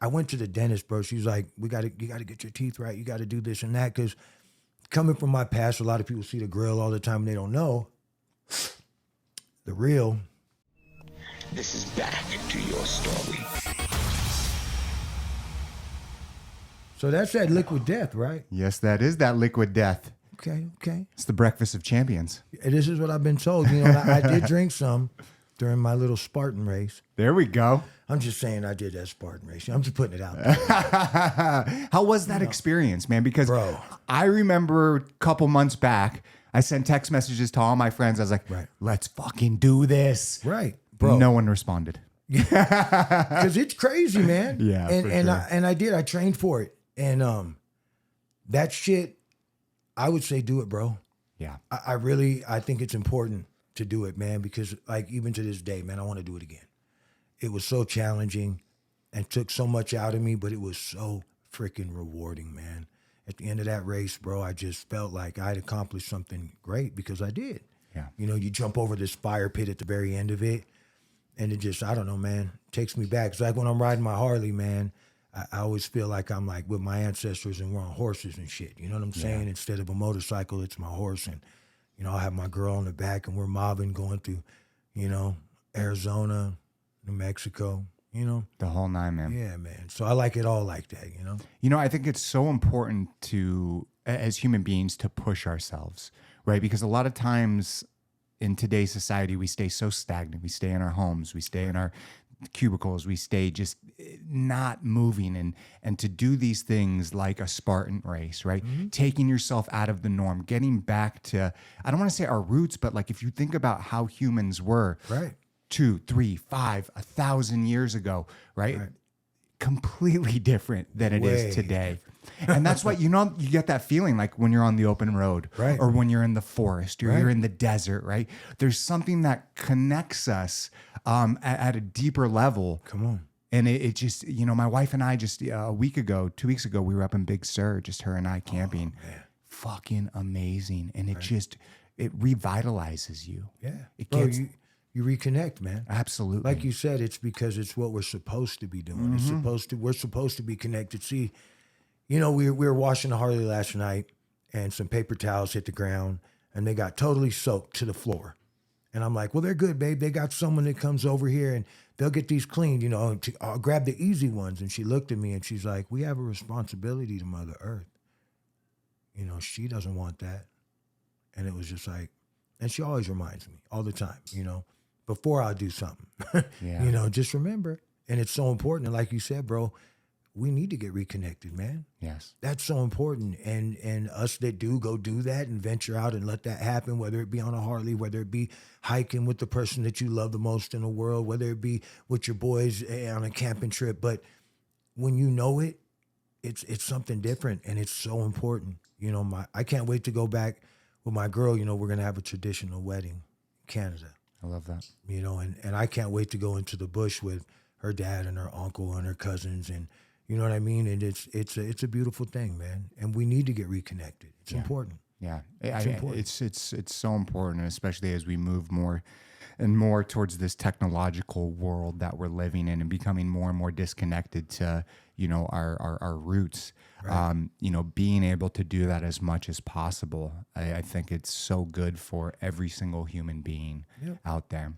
I went to the dentist, bro. She was like, you got to get your teeth right. You got to do this and that. Because coming from my past, a lot of people see the grill all the time and they don't know the real. This is back to your story. So that's that liquid death, right? Yes, that is that liquid death. Okay. It's the breakfast of champions. This is what I've been told. You know, I did drink some during my little Spartan race. There we go. I'm just saying I did that Spartan race. I'm just putting it out there. How was that experience, man? Because Bro. I remember a couple months back, I sent text messages to all my friends. I was like, Right. let's fucking do this. Right, bro. No one responded. Because it's crazy, man. Yeah, and for and sure. I did. I trained for it, and that shit. I would say do it, bro. Yeah. I think it's important to do it, man, because like even to this day, man, I want to do it again. It was so challenging and took so much out of me, but it was so freaking rewarding, man. At the end of that race, bro, I just felt like I'd accomplished something great because I did. Yeah. You know, you jump over this fire pit at the very end of it, and it just, I don't know, man, takes me back. It's like when I'm riding my Harley, man, I always feel like I'm like with my ancestors and we're on horses and shit. You know what I'm saying? Instead of a motorcycle, it's my horse. And, you know, I'll have my girl on the back and we're mobbing going through, you know, Arizona, New Mexico, you know? The whole nine, man. Yeah, man. So I like it all like that, you know? You know, I think it's so important to, as human beings, to push ourselves, right? Because a lot of times in today's society, we stay so stagnant. We stay in our homes. We stay in our cubicles. We stay just not moving. And to do these things like a Spartan race, right? Mm-hmm. Taking yourself out of the norm, getting back to, I don't want to say our roots, but like if you think about how humans were. Right. 2, 3, 5, 1,000 years ago, right? Completely different than it is today. And that's why, you know, you get that feeling like when you're on the open road, right, or when you're in the forest, or you're in the desert, right? There's something that connects us at a deeper level. Come on. And it just, you know, my wife and I just a week ago, 2 weeks ago, we were up in Big Sur, just her and I camping. Oh, man. Fucking amazing. And it just, it revitalizes you. Yeah. It Bro, gets, you reconnect, man. absolutely. Like you said, it's because it's what we're supposed to be doing. It's we're supposed to be connected. See, you know, we were washing the Harley last night and some paper towels hit the ground and they got totally soaked to the floor. And I'm like, well, they're good, babe. They got someone that comes over here and they'll get these cleaned, you know, I'll grab the easy ones. And she looked at me and she's like, we have a responsibility to Mother Earth. You know, she doesn't want that. And it was just like, and she always reminds me all the time, you know, before I do something, you know, just remember. And it's so important. And like you said, bro, we need to get reconnected, man. Yes. That's so important. And us that do go do that and venture out and let that happen, whether it be on a Harley, whether it be hiking with the person that you love the most in the world, whether it be with your boys on a camping trip. But when you know it, it's something different and it's so important. You know, I can't wait to go back with my girl. You know, we're going to have a traditional wedding in Canada. I love that. You know, and I can't wait to go into the bush with her dad and her uncle and her cousins, and you know what I mean. And it's a beautiful thing, man. And we need to get reconnected. It's important. Yeah, important. It's so important, especially as we move more and more towards this technological world that we're living in and becoming more and more disconnected to, you know, our roots. Right. You know, being able to do that as much as possible, I think it's so good for every single human being out there.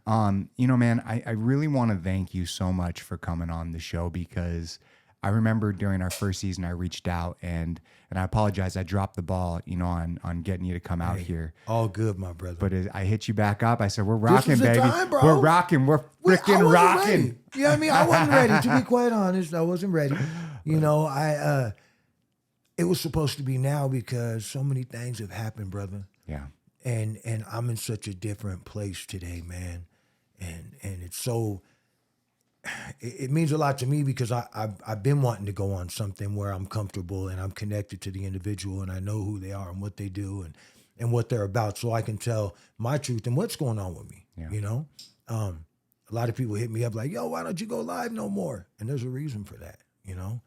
You know, man, I really want to thank you so much for coming on the show, because I remember during our first season, I reached out and I apologize. I dropped the ball, you know, on getting you to come out here. All good, my brother. But I hit you back up. I said, we're rocking, baby. Time, bro. We're rocking. We're freaking rocking. Ready. You know what I mean? I wasn't ready, to be quite honest. I wasn't ready. You know, it was supposed to be now because so many things have happened, brother. Yeah. And I'm in such a different place today, man. And it's so, it means a lot to me because I've been wanting to go on something where I'm comfortable and I'm connected to the individual and I know who they are and what they do and what they're about, so I can tell my truth and what's going on with me. Yeah. You know, a lot of people hit me up like, yo, why don't you go live no more? And there's a reason for that. You know,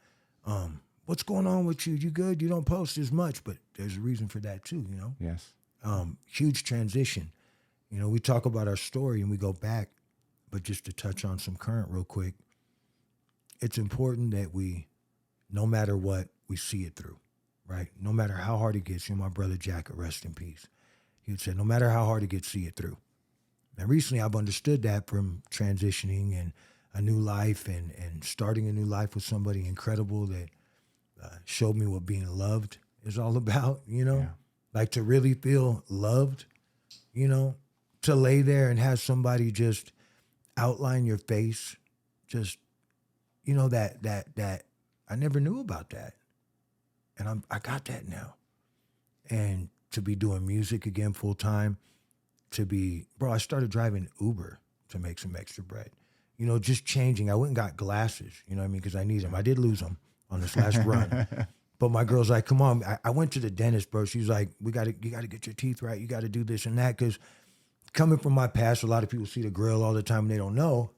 what's going on with you? You good? You don't post as much, but there's a reason for that too. You know. Yes. Huge transition. You know, we talk about our story and we go back, but just to touch on some current real quick, it's important that we, no matter what, we see it through, right? No matter how hard it gets. My brother Jack, rest in peace. He would say, no matter how hard it gets, see it through. And recently I've understood that from transitioning and a new life and starting a new life with somebody incredible that showed me what being loved is all about, Yeah. Like to really feel loved, to lay there and have somebody just outline your face, just, that I never knew about that. And I got that now. And to be doing music again full time, I started driving Uber to make some extra bread. Just changing. I went and got glasses, you know what I mean? Because I need them. I did lose them on this last run. But my girl's like, come on. I went to the dentist, bro. She was like, you got to get your teeth right. You got to do this and that. Because coming from my past, a lot of people see the grill all the time and they don't know.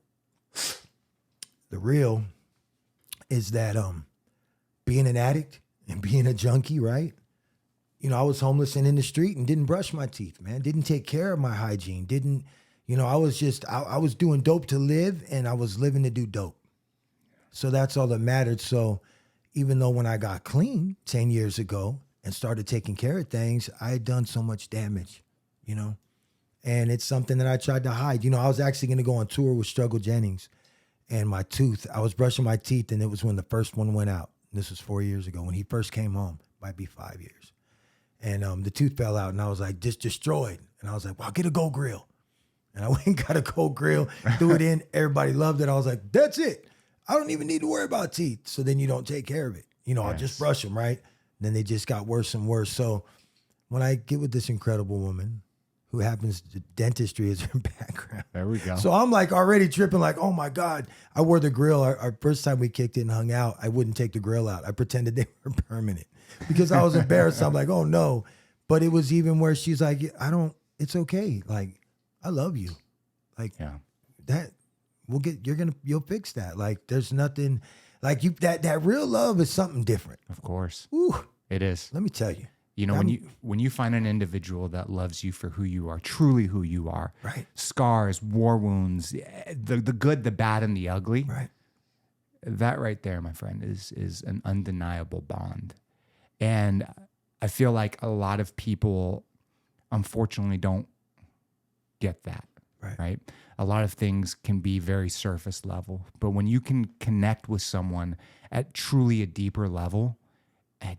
The real is that being an addict and being a junkie, right? I was homeless and in the street and didn't brush my teeth, man. Didn't take care of my hygiene. I was doing dope to live and I was living to do dope. So that's all that mattered. So even though when I got clean 10 years ago and started taking care of things, I had done so much damage, and it's something that I tried to hide. I was actually going to go on tour with Struggle Jennings and my tooth. I was brushing my teeth and it was when the first one went out. This was 4 years ago when he first came home, might be 5 years. And the tooth fell out and I was like, just destroyed. And I was like, well, get a Gold Grill. And I went and got a Gold Grill, threw it in. Everybody loved it. I was like, that's it. I don't even need to worry about teeth. So then you don't take care of it. I'll just brush them, right? And then they just got worse and worse. So when I get with this incredible woman who happens to dentistry as her background. There we go. So I'm like already tripping like, oh my God. I wore the grill. Our first time we kicked it and hung out, I wouldn't take the grill out. I pretended they were permanent because I was embarrassed. I'm like, oh no. But it was even where she's like, it's okay. Like, I love you. Like that. You'll fix that. Like there's nothing like that real love is something different. Of course. Ooh, it is. Let me tell you. When you find an individual that loves you for who you are, truly who you are, right? Scars, war wounds, the good, the bad, and the ugly, right? That right there, my friend, is an undeniable bond. And I feel like a lot of people, unfortunately, don't get that. Right? A lot of things can be very surface level, but when you can connect with someone at truly a deeper level,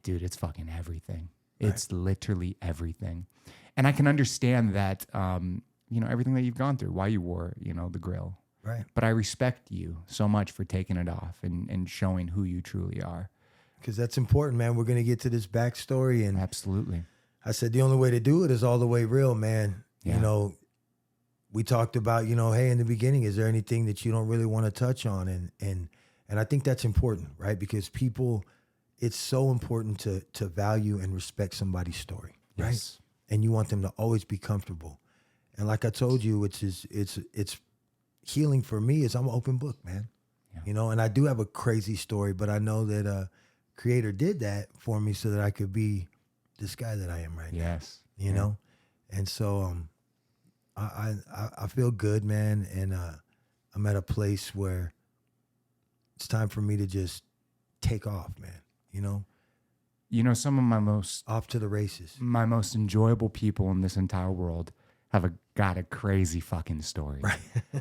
dude, it's fucking everything. Right. It's literally everything. And I can understand that, everything that you've gone through, why you wore, the grill. Right. But I respect you so much for taking it off and showing who you truly are. Because that's important, man. We're going to get to this backstory. And absolutely. I said, the only way to do it is all the way real, man. Yeah. We talked about, hey, in the beginning, is there anything that you don't really want to touch on? And I think that's important, right? Because people, it's so important to value and respect somebody's story, right? Yes. And you want them to always be comfortable. And like I told you, it's healing for me is I'm an open book, man. Yeah. And I do have a crazy story, but I know that Creator did that for me so that I could be this guy that I am right now. Yes. You know? And so I feel good, man, and I'm at a place where it's time for me to just take off, man. Some of my most off to the races. My most enjoyable people in this entire world have got a crazy fucking story. Right.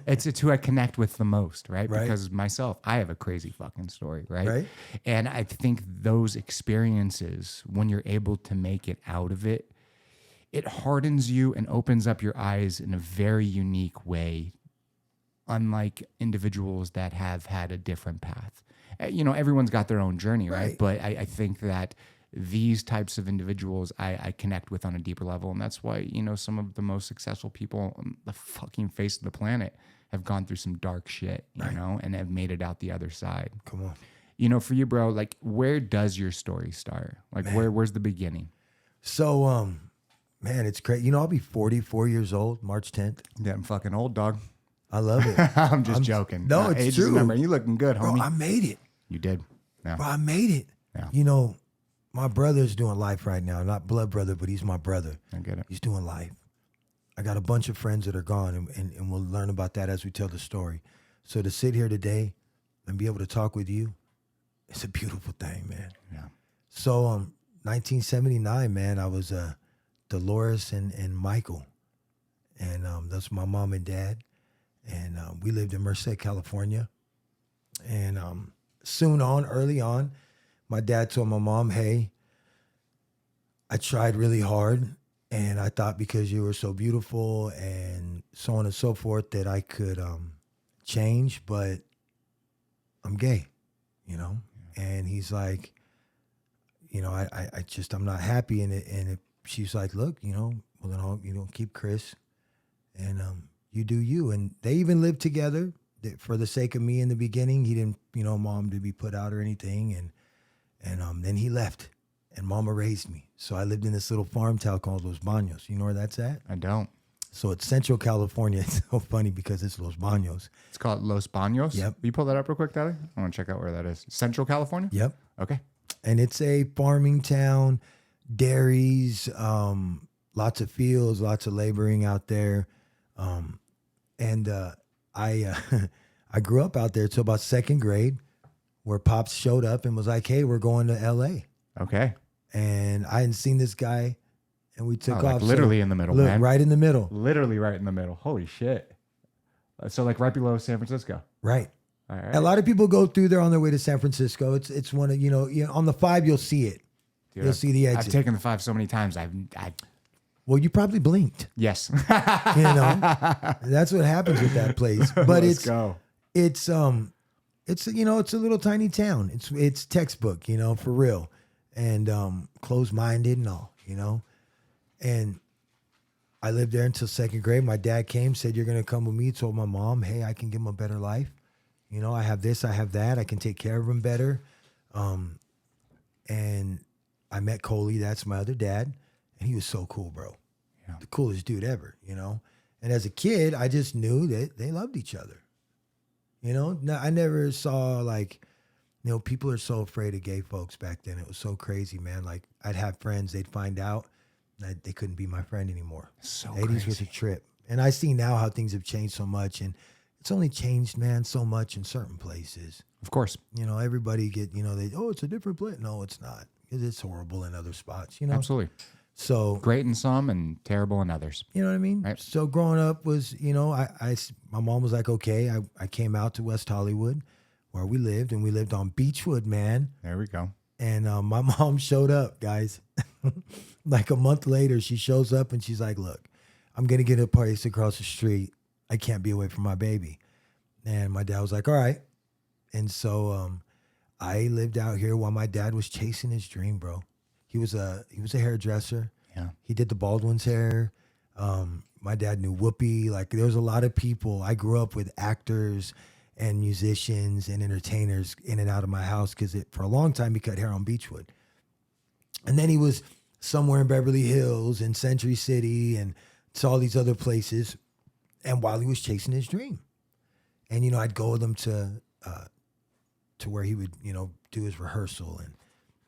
It's who I connect with the most, right? Right. Because myself, I have a crazy fucking story, right? Right. And I think those experiences, when you're able to make it out of it, it hardens you and opens up your eyes in a very unique way, unlike individuals that have had a different path. Everyone's got their own journey, right? But I think that these types of individuals I connect with on a deeper level. And that's why, some of the most successful people on the fucking face of the planet have gone through some dark shit, you know, and have made it out the other side. Come on. For you, bro, like, where does your story start? Like, where's the beginning? So, man, it's crazy. I'll be 44 years old, March 10th. Yeah, I'm fucking old, dog. I love it. I'm just joking. No, it's age true. Is a number. You looking good, homie. Bro, I made it. You did. Yeah. Bro, I made it. Yeah. My brother's doing life right now. Not blood brother, but he's my brother. I get it. He's doing life. I got a bunch of friends that are gone, and we'll learn about that as we tell the story. So to sit here today and be able to talk with you, it's a beautiful thing, man. Yeah. So 1979, man, I was Dolores and Michael, and that's my mom and dad, and we lived in Merced, California. And early on, my dad told my mom, hey, I tried really hard, and I thought because you were so beautiful and so on and so forth that I could change, but I'm gay, you know? And he's like, you know, I'm not happy in it. And she's like, look, you know, well, then you know, keep Chris, and you do you. And they even lived together for the sake of me in the beginning. He didn't, you know, mom to be put out or anything. And then he left, and mama raised me. So I lived in this little farm town called Los Baños. You know where that's at? I don't. So it's Central California. It's so funny because it's Los Baños. It's called Los Baños? Yep. Will you pull that up real quick, Daddy? I want to check out where that is. Central California? Yep. Okay. And it's a farming town, dairies, lots of fields, lots of laboring out there. I grew up out there till about second grade, where Pops showed up and was like, hey, we're going to LA. Okay. And I hadn't seen this guy, and we took like off. literally in the middle, look, man. right in the middle. Literally right in the middle. Holy shit. So like right below San Francisco. Right. All right. A lot of people go through there on their way to San Francisco. It's one of, you know, on the 5, you'll see it. Dude, You'll see the exit. I've taken the 5 so many times. Well, you probably blinked. Yes. You know, that's what happens with that place. But Let's go. It's you know, it's a little tiny town. It's textbook, you know, for real, and closed-minded and all, you know. And I lived there until second grade. My dad came, said, "You're gonna come with me." Told my mom, "Hey, I can give him a better life. You know, I have this, I have that. I can take care of him better." And I met Coley. That's my other dad, and he was so cool, bro. Yeah. The coolest dude ever, you know. And as a kid, I just knew that they loved each other. You know, I never saw like, you know, people are so afraid of gay folks back then. It was so crazy, man. Like I'd have friends, they'd find out that they couldn't be my friend anymore. So the 80s was a trip. And I see now how things have changed so much, and it's only changed, man, so much in certain places. Of course. You know, everybody you know, it's a different place. No, it's not. It's horrible in other spots, you know? Absolutely. So Great in some and terrible in others. you know what I mean? Right. So growing up was, you know, my mom was like, okay, I came out to West Hollywood where we lived, and we lived on Beechwood, man. There we go. And my mom showed up, guys. Like a month later, she shows up and she's like, look, I'm going to get a place across the street. I can't be away from my baby. And my dad was like, all right. And so I lived out here while my dad was chasing his dream, bro. He was a hairdresser. Yeah. He did the Baldwin's hair. My dad knew Whoopi. Like there was a lot of people. I grew up with actors and musicians and entertainers in and out of my house because for a long time he cut hair on Beechwood. And then he was somewhere in Beverly Hills and Century City and all these other places. And while he was chasing his dream. And, you know, I'd go with him to where he would, you know, do his rehearsal, and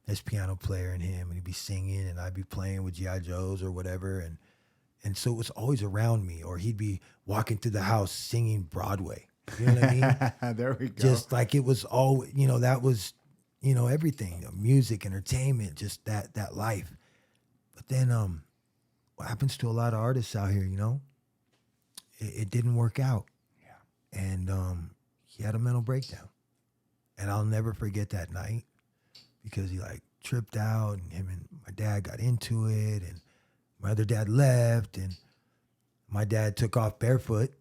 his piano player and him, and he'd be singing and I'd be playing with G.I. Joes or whatever. And so it was always around me, or he'd be walking through the house singing Broadway. You know what I mean? There we go. Just like it was all, you know, that was, you know, everything, music, entertainment, just that life. But then what happens to a lot of artists out here, you know, it didn't work out. Yeah. And he had a mental breakdown. And I'll never forget that night, because he like tripped out, and him and my dad got into it, and my other dad left, and my dad took off barefoot,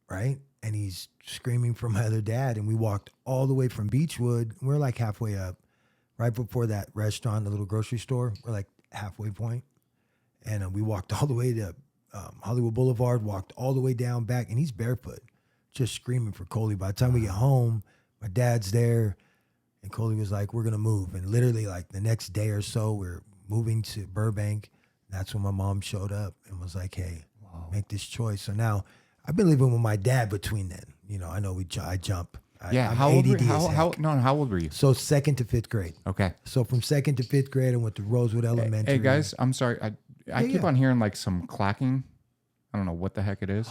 right? And he's screaming for my other dad, and we walked all the way from Beechwood. We're like halfway up, right before that restaurant, the little grocery store. We're like halfway point. And we walked all the way to Hollywood Boulevard, walked all the way down back, and he's barefoot, just screaming for Coley. By the time we get home, my dad's there, and Coley was like, we're going to move. And literally like the next day or so, we're moving to Burbank. That's when my mom showed up and was like, hey, make this choice. So now I've been living with my dad between then. You know, I know I jump. Yeah. I'm How old were ADD you? as heck. How old were you? So 2nd to 5th grade. Okay. So from 2nd to 5th grade, I went to Rosewood Elementary. Hey guys, I'm sorry. I keep yeah. on hearing like some clacking. I don't know what the heck it is.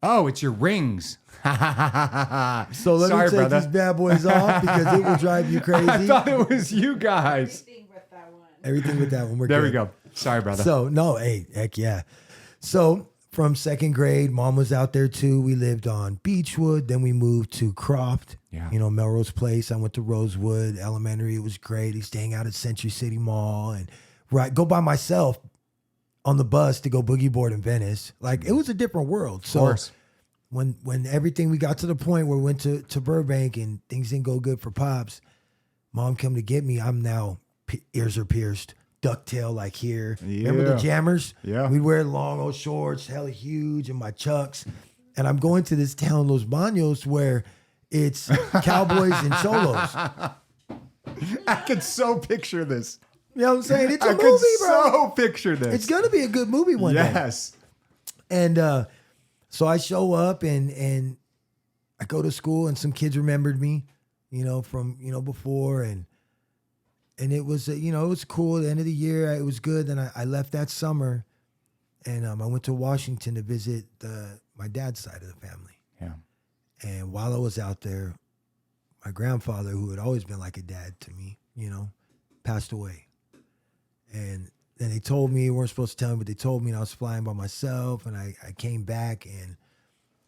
Oh, it's your rings. So let Sorry, me take brother. these bad boys off because it will drive you crazy. I thought it was you guys. Everything with that one. Everything with that one. We're There good. we go. Sorry, brother. So no, hey, heck yeah. So from second grade, mom was out there too. We lived on Beechwood. Then we moved to Croft. Yeah. You know, Melrose Place. I went to Rosewood Elementary. It was great. I used to hang out at Century City Mall and go by myself on the bus to go boogie board in Venice. Like it was a different world. So of course. when everything we got to the point where we went to Burbank and things didn't go good for Pops, mom come to get me. I'm now ears are pierced, ducktail like here. Remember the Yeah. jammers? Yeah. We'd wear long old shorts, hella huge, and my chucks. And I'm going to this town, Los Baños, where it's cowboys and cholos. I could so picture this. You know what I'm saying? It's a I movie, could bro. so picture this. It's gonna be a good movie one day. Yes. And so I show up and I go to school and some kids remembered me, you know, from, you know, before and it was, you know, it was cool. At the end of the year, it was good. Then I left that summer and I went to Washington to visit my dad's side of the family. Yeah. And while I was out there, my grandfather, who had always been like a dad to me, you know, passed away. And then they told me, they weren't supposed to tell me, but they told me, and I was flying by myself, and I came back, and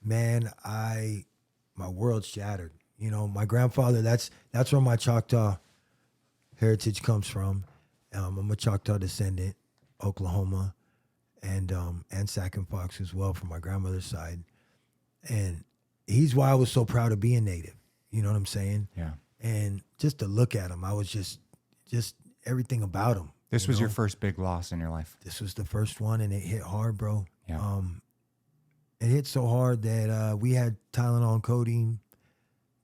man, my world shattered. You know, my grandfather, that's where my Choctaw heritage comes from. I'm a Choctaw descendant, Oklahoma, and Sac and Fox as well from my grandmother's side. And he's why I was so proud of being Native. You know what I'm saying? Yeah. And just to look at him, I was just everything about him. This you was know? your first big loss in your life. This was the first one, and it hit hard, bro. Yeah. It hit so hard that we had Tylenol and codeine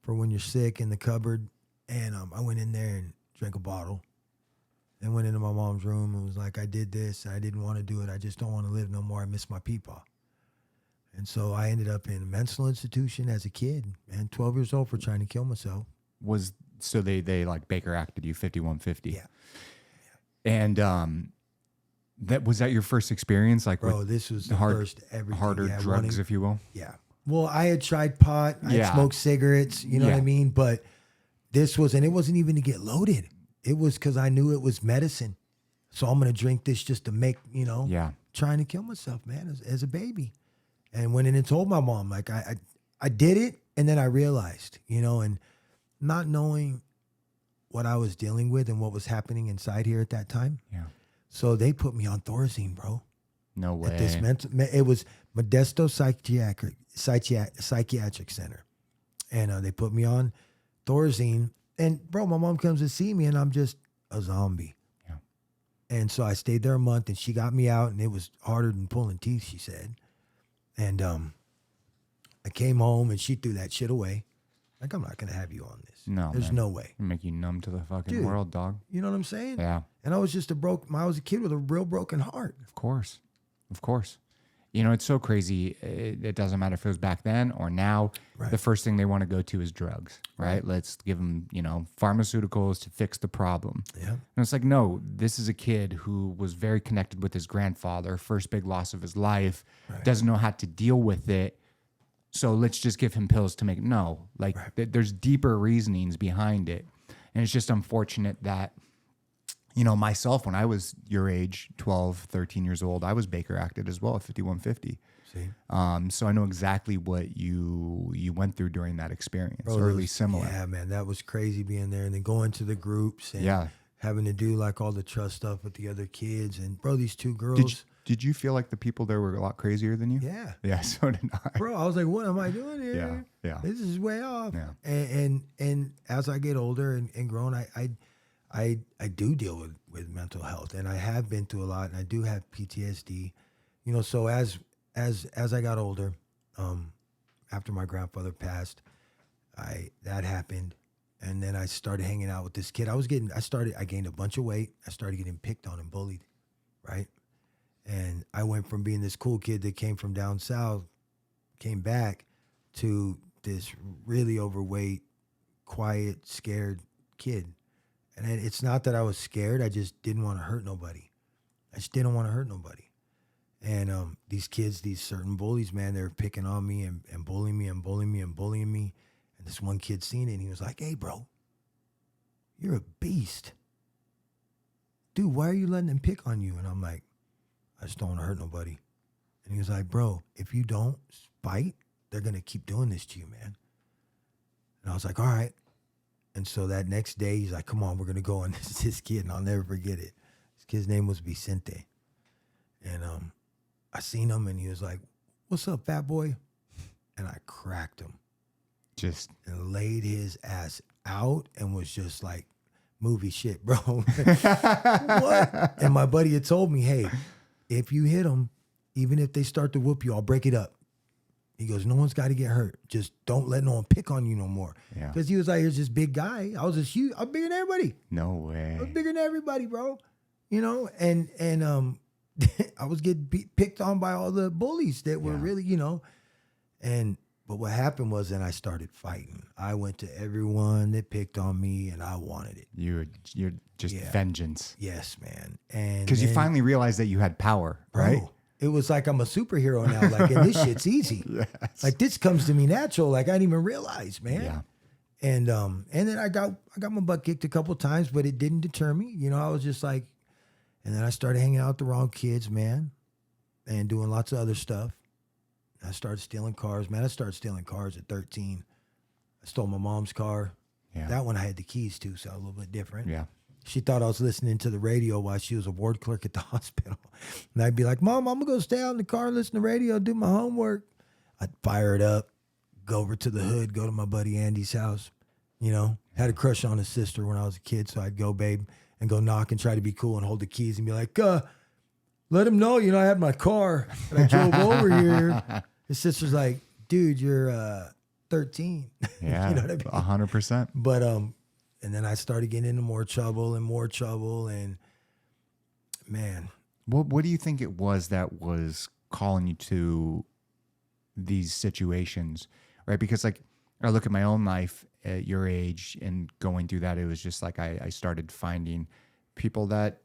for when you're sick in the cupboard, and I went in there and drank a bottle, and went into my mom's room and was like, I did this, I didn't want to do it, I just don't want to live no more, I miss my peepaw. And so I ended up in a mental institution as a kid, man, 12 years old for trying to kill myself. So they like Baker acted you 5150. Yeah. And was that your first experience, like Bro, with this was the hard- first everything. harder Yeah, drugs, running- if you will? Yeah. Well, I had tried pot. I Yeah. had smoked cigarettes. You know what I Yeah. mean? But this was, and it wasn't even to get loaded. It was because I knew it was medicine. So I'm going to drink this just to make, you know, Yeah. trying to kill myself, man, as a baby. And went in and told my mom, like, I did it. And then I realized, you know, and not knowing what I was dealing with and what was happening inside here at that time. Yeah. So they put me on Thorazine, bro. No way. At this it was Modesto Psychiatric Center, and they put me on Thorazine. And bro, my mom comes to see me, and I'm just a zombie. Yeah. And so I stayed there a month, and she got me out, and it was harder than pulling teeth, she said. And I came home, and she threw that shit away. Like, I'm not gonna have you on this. No, there's man. no way. Make you numb to the fucking Dude. world, dog. You know what I'm saying? Yeah. And I was just I was a kid with a real broken heart. Of course. Of course. You know, it's so crazy. It doesn't matter if it was back then or now. Right. The first thing they want to go to is drugs, right? Let's give them, you know, pharmaceuticals to fix the problem. Yeah. And it's like, no, this is a kid who was very connected with his grandfather, first big loss of his life, doesn't know how to deal with it. So let's just give him pills to make it. No, like there's deeper reasonings behind it. And it's just unfortunate that, you know, myself, when I was your age, 12, 13 years old, I was Baker acted as well at 5150. See? So I know exactly what you went through during that experience, Bro, or at those- least similar. Yeah, man, that was crazy being there and then going to the groups and Yeah. having to do like all the trust stuff with the other kids. And bro, these two girls, Did you feel like the people there were a lot crazier than you? yeah, Yeah, so did I. bro, I was like, what am I doing here? Yeah, yeah. This is way off. Yeah. And as I get older and grown, I do deal with mental health, and I have been through a lot, and I do have PTSD. You know, so as I got older, after my grandfather passed, that happened. And then I started hanging out with this kid. I gained a bunch of weight. I started getting picked on and bullied, right? And I went from being this cool kid that came from down south, came back, to this really overweight, quiet, scared kid. And it's not that I was scared. I just didn't want to hurt nobody. I just didn't want to hurt nobody. And these kids, these certain bullies, man, they were picking on me and bullying me and bullying me and bullying me. And this one kid seen it and he was like, hey, bro, you're a beast. Dude, why are you letting them pick on you? And I'm like, I just don't want to hurt nobody. And he was like, bro, if you don't fight, they're going to keep doing this to you, man. And I was like, all right. And so that next day, he's like, come on, we're going to go. And this is his kid, and I'll never forget it. This kid's name was Vicente. And I seen him, and he was like, what's up, fat boy? And I cracked him. And laid his ass out and was just like, movie shit, bro. What? And my buddy had told me, hey, if you hit them, even if they start to whoop you, I'll break it up. He goes, no one's got to get hurt. Just don't let no one pick on you no more. Yeah. Because he was like, here's this big guy. I was just huge. I'm bigger than everybody. No way. I'm bigger than everybody, bro. You know, and I was getting picked on by all the bullies that were really, you know. But what happened was then I started fighting. I went to everyone that picked on me, and I wanted it. You're just vengeance. Yes, man. And because you finally realized that you had power, right? Bro, it was like I'm a superhero now. Like, and this shit's easy. Yes. Like, this comes to me natural. Like, I didn't even realize, man. Yeah. And then I got my butt kicked a couple of times, but it didn't deter me. You know, I was just like, and then I started hanging out with the wrong kids, man, and doing lots of other stuff. I started stealing cars, man. I started stealing cars at 13. I stole my mom's car. Yeah. That one I had the keys to, so a little bit different. Yeah. She thought I was listening to the radio while she was a ward clerk at the hospital. And I'd be like, Mom, I'm going to go stay out in the car and listen to radio, do my homework. I'd fire it up, go over to the hood, go to my buddy Andy's house. You know, had a crush on his sister when I was a kid, so I'd go, babe, and go knock and try to be cool and hold the keys and be like, let him know, you know, I had my car and I drove over here. His sister's like, dude, you're 13. Yeah, you know what I mean? 100%. But and then I started getting into more trouble, and man. What do you think it was that was calling you to these situations, right? Because like I look at my own life at your age and going through that, it was just like I started finding people that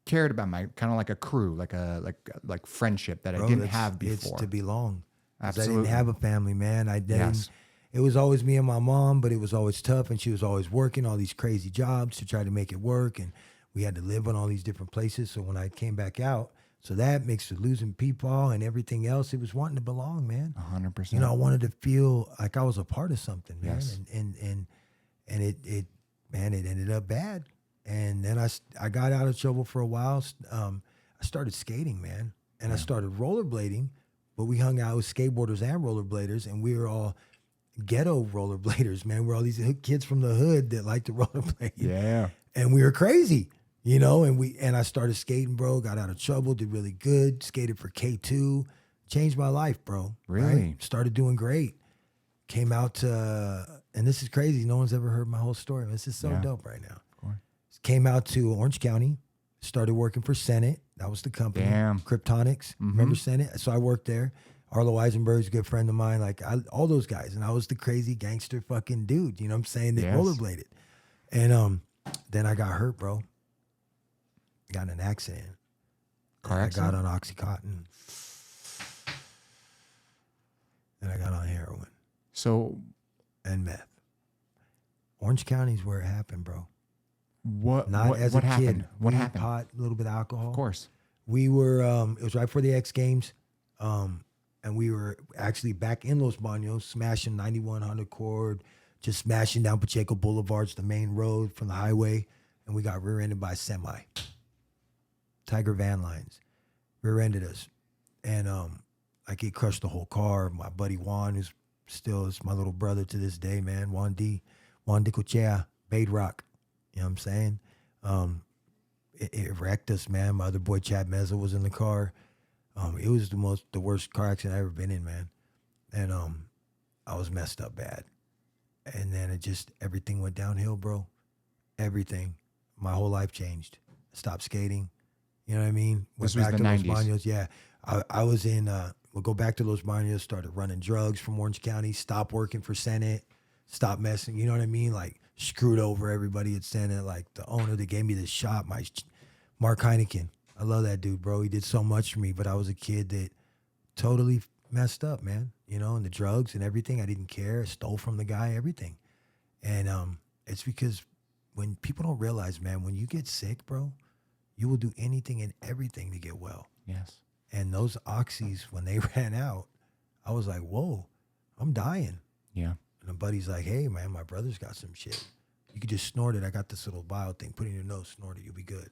cared about my kind of like a crew, like friendship that I didn't have before. It's to belong. Absolutely. I didn't have a family, man. I didn't. Yes. It was always me and my mom, but it was always tough, and she was always working all these crazy jobs to try to make it work, and we had to live in all these different places. So when I came back out, so that mixed with losing people and everything else, it was wanting to belong, man. 100%. You know, I wanted to feel like I was a part of something, man. Yes. And it ended up bad. And then I got out of trouble for a while. I started skating, man, and I started rollerblading. But we hung out with skateboarders and rollerbladers, and we were all ghetto rollerbladers, man. We're all these kids from the hood that like to rollerblade. Yeah. And we were crazy, you know, and I started skating, bro, got out of trouble, did really good, skated for K2, changed my life, bro. Really? Right? Started doing great. Came out to, and this is crazy, no one's ever heard my whole story. This is so dope right now. Of course. Came out to Orange County, started working for Senate. That was the company. Damn. Kryptonics. Remember Senate? So I worked there. Arlo Eisenberg's a good friend of mine. Like all those guys. And I was the crazy gangster fucking dude, you know what I'm saying? That rollerbladed. And then I got hurt, bro. Got in an accident. Car accident? I got on Oxycontin. Then I got on heroin. So. And meth. Orange County's where it happened, bro. What What happened? Kid. What Weed, happened? Pot, a little bit of alcohol. Of course. We were, it was right before the X Games. And we were actually back in Los Banos, smashing 9100 cord, just smashing down Pacheco Boulevards, the main road from the highway. And we got rear-ended by a semi. Tiger Van Lines. Rear-ended us. And like it crushed the whole car. My buddy Juan, who's still is my little brother to this day, man. Juan Dicochea, Bade Rock. You know what I'm saying? It wrecked us, man. My other boy, Chad Meza, was in the car. It was the worst car accident I've ever been in, man. And I was messed up bad. And then everything went downhill, bro. Everything. My whole life changed. Stopped skating. You know what I mean? This was the 90s. Los Banos. Yeah. I was in, we'll go back to Los Banos, started running drugs from Orange County, stopped working for Senate, stopped messing, you know what I mean? Like, screwed over everybody at Senate. Like, the owner that gave me this shop, Mark Heineken. I love that dude, bro. He did so much for me, but I was a kid that totally messed up, man. You know, and the drugs and everything. I didn't care. I stole from the guy, everything. And it's because when people don't realize, man, when you get sick, bro, you will do anything and everything to get well. Yes. And those oxys, when they ran out, I was like, whoa, I'm dying. Yeah. And a buddy's like, hey, man, my brother's got some shit. You could just snort it. I got this little vial thing. Put it in your nose, snort it, you'll be good.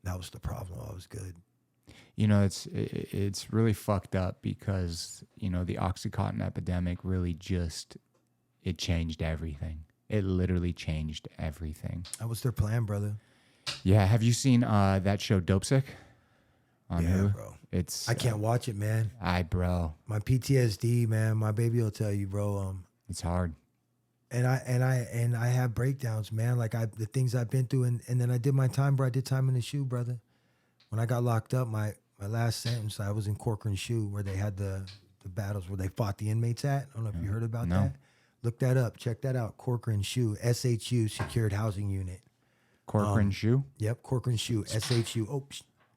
That was the problem. I was good. You know, it's really fucked up because, you know, the Oxycontin epidemic really just, it changed everything. It literally changed everything. That was their plan, brother. Yeah. Have you seen that show Dope Sick? On Yeah, Hulu? bro. It's I can't watch it, man. bro. My PTSD, man. My baby will tell you, bro. It's hard. And I have breakdowns, man. Like the things I've been through, and then I did my time, bro. I did time in the shoe, brother. When I got locked up, my last sentence, I was in Corcoran Shoe, where they had the battles where they fought the inmates at. I don't know if you heard about No. that. Look that up. Check that out. Corcoran Shoe, SHU, Secured Housing Unit. Corcoran Shoe? Yep, Corcoran Shoe, SHU. Oh,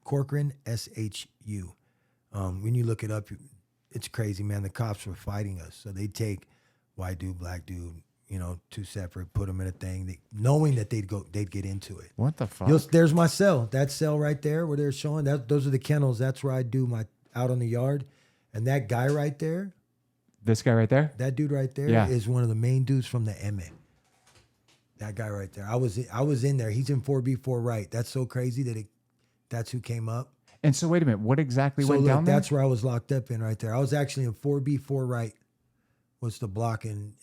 Corcoran, SHU. When you look it up, it's crazy, man. The cops were fighting us. So they'd take white dude, black dude, you know, two separate, put them in a thing, knowing that they'd get into it. What the fuck? There's my cell. That cell right there where they're showing, those are the kennels. That's where I do my out on the yard. And that guy right there, This guy right there? that dude right there Yeah. is one of the main dudes from the MA. That guy right there. I was in there. He's in 4B4 right. That's so crazy that that's who came up. And so wait a minute, what exactly So went look, down there? that's where I was locked up in right there. I was actually in 4B4 right. Was the block, and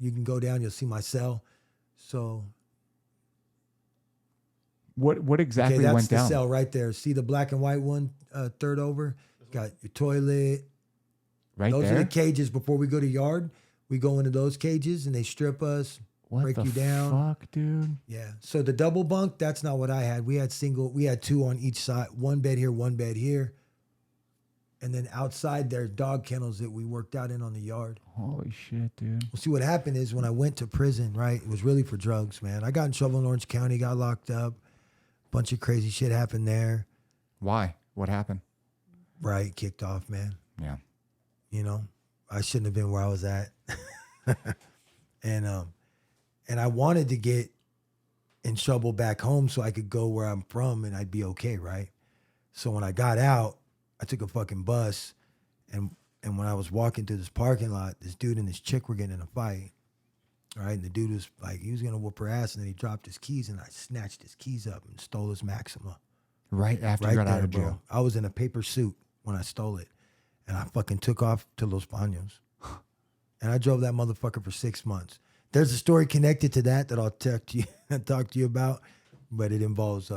you can go down, you'll see my cell. So What exactly that's went the down? cell right there. See the black and white one, third over? Got your toilet. Right Those there? are the cages before we go to yard. We go into those cages and they strip us, What break the you down. fuck, dude? Yeah. So the double bunk, that's not what I had. We had two on each side, one bed here, one bed here. And then outside there, dog kennels that we worked out in on the yard. Holy shit, dude. Well, see, what happened is when I went to prison, right, it was really for drugs, man. I got in trouble in Orange County, got locked up. Bunch of crazy shit happened there. Why? What happened? Right, kicked off, man. Yeah. You know, I shouldn't have been where I was at. And I wanted to get in trouble back home so I could go where I'm from and I'd be okay, right? So when I got out, I took a fucking bus, and when I was walking through this parking lot, this dude and this chick were getting in a fight, right? And the dude was like, he was gonna whoop her ass, and then he dropped his keys, and I snatched his keys up and stole his Maxima. Right after Right you got there, out of bro. jail. I was in a paper suit when I stole it, and I fucking took off to Los Baños, and I drove that motherfucker for 6 months. There's a story connected to that I'll talk to you about, but it involves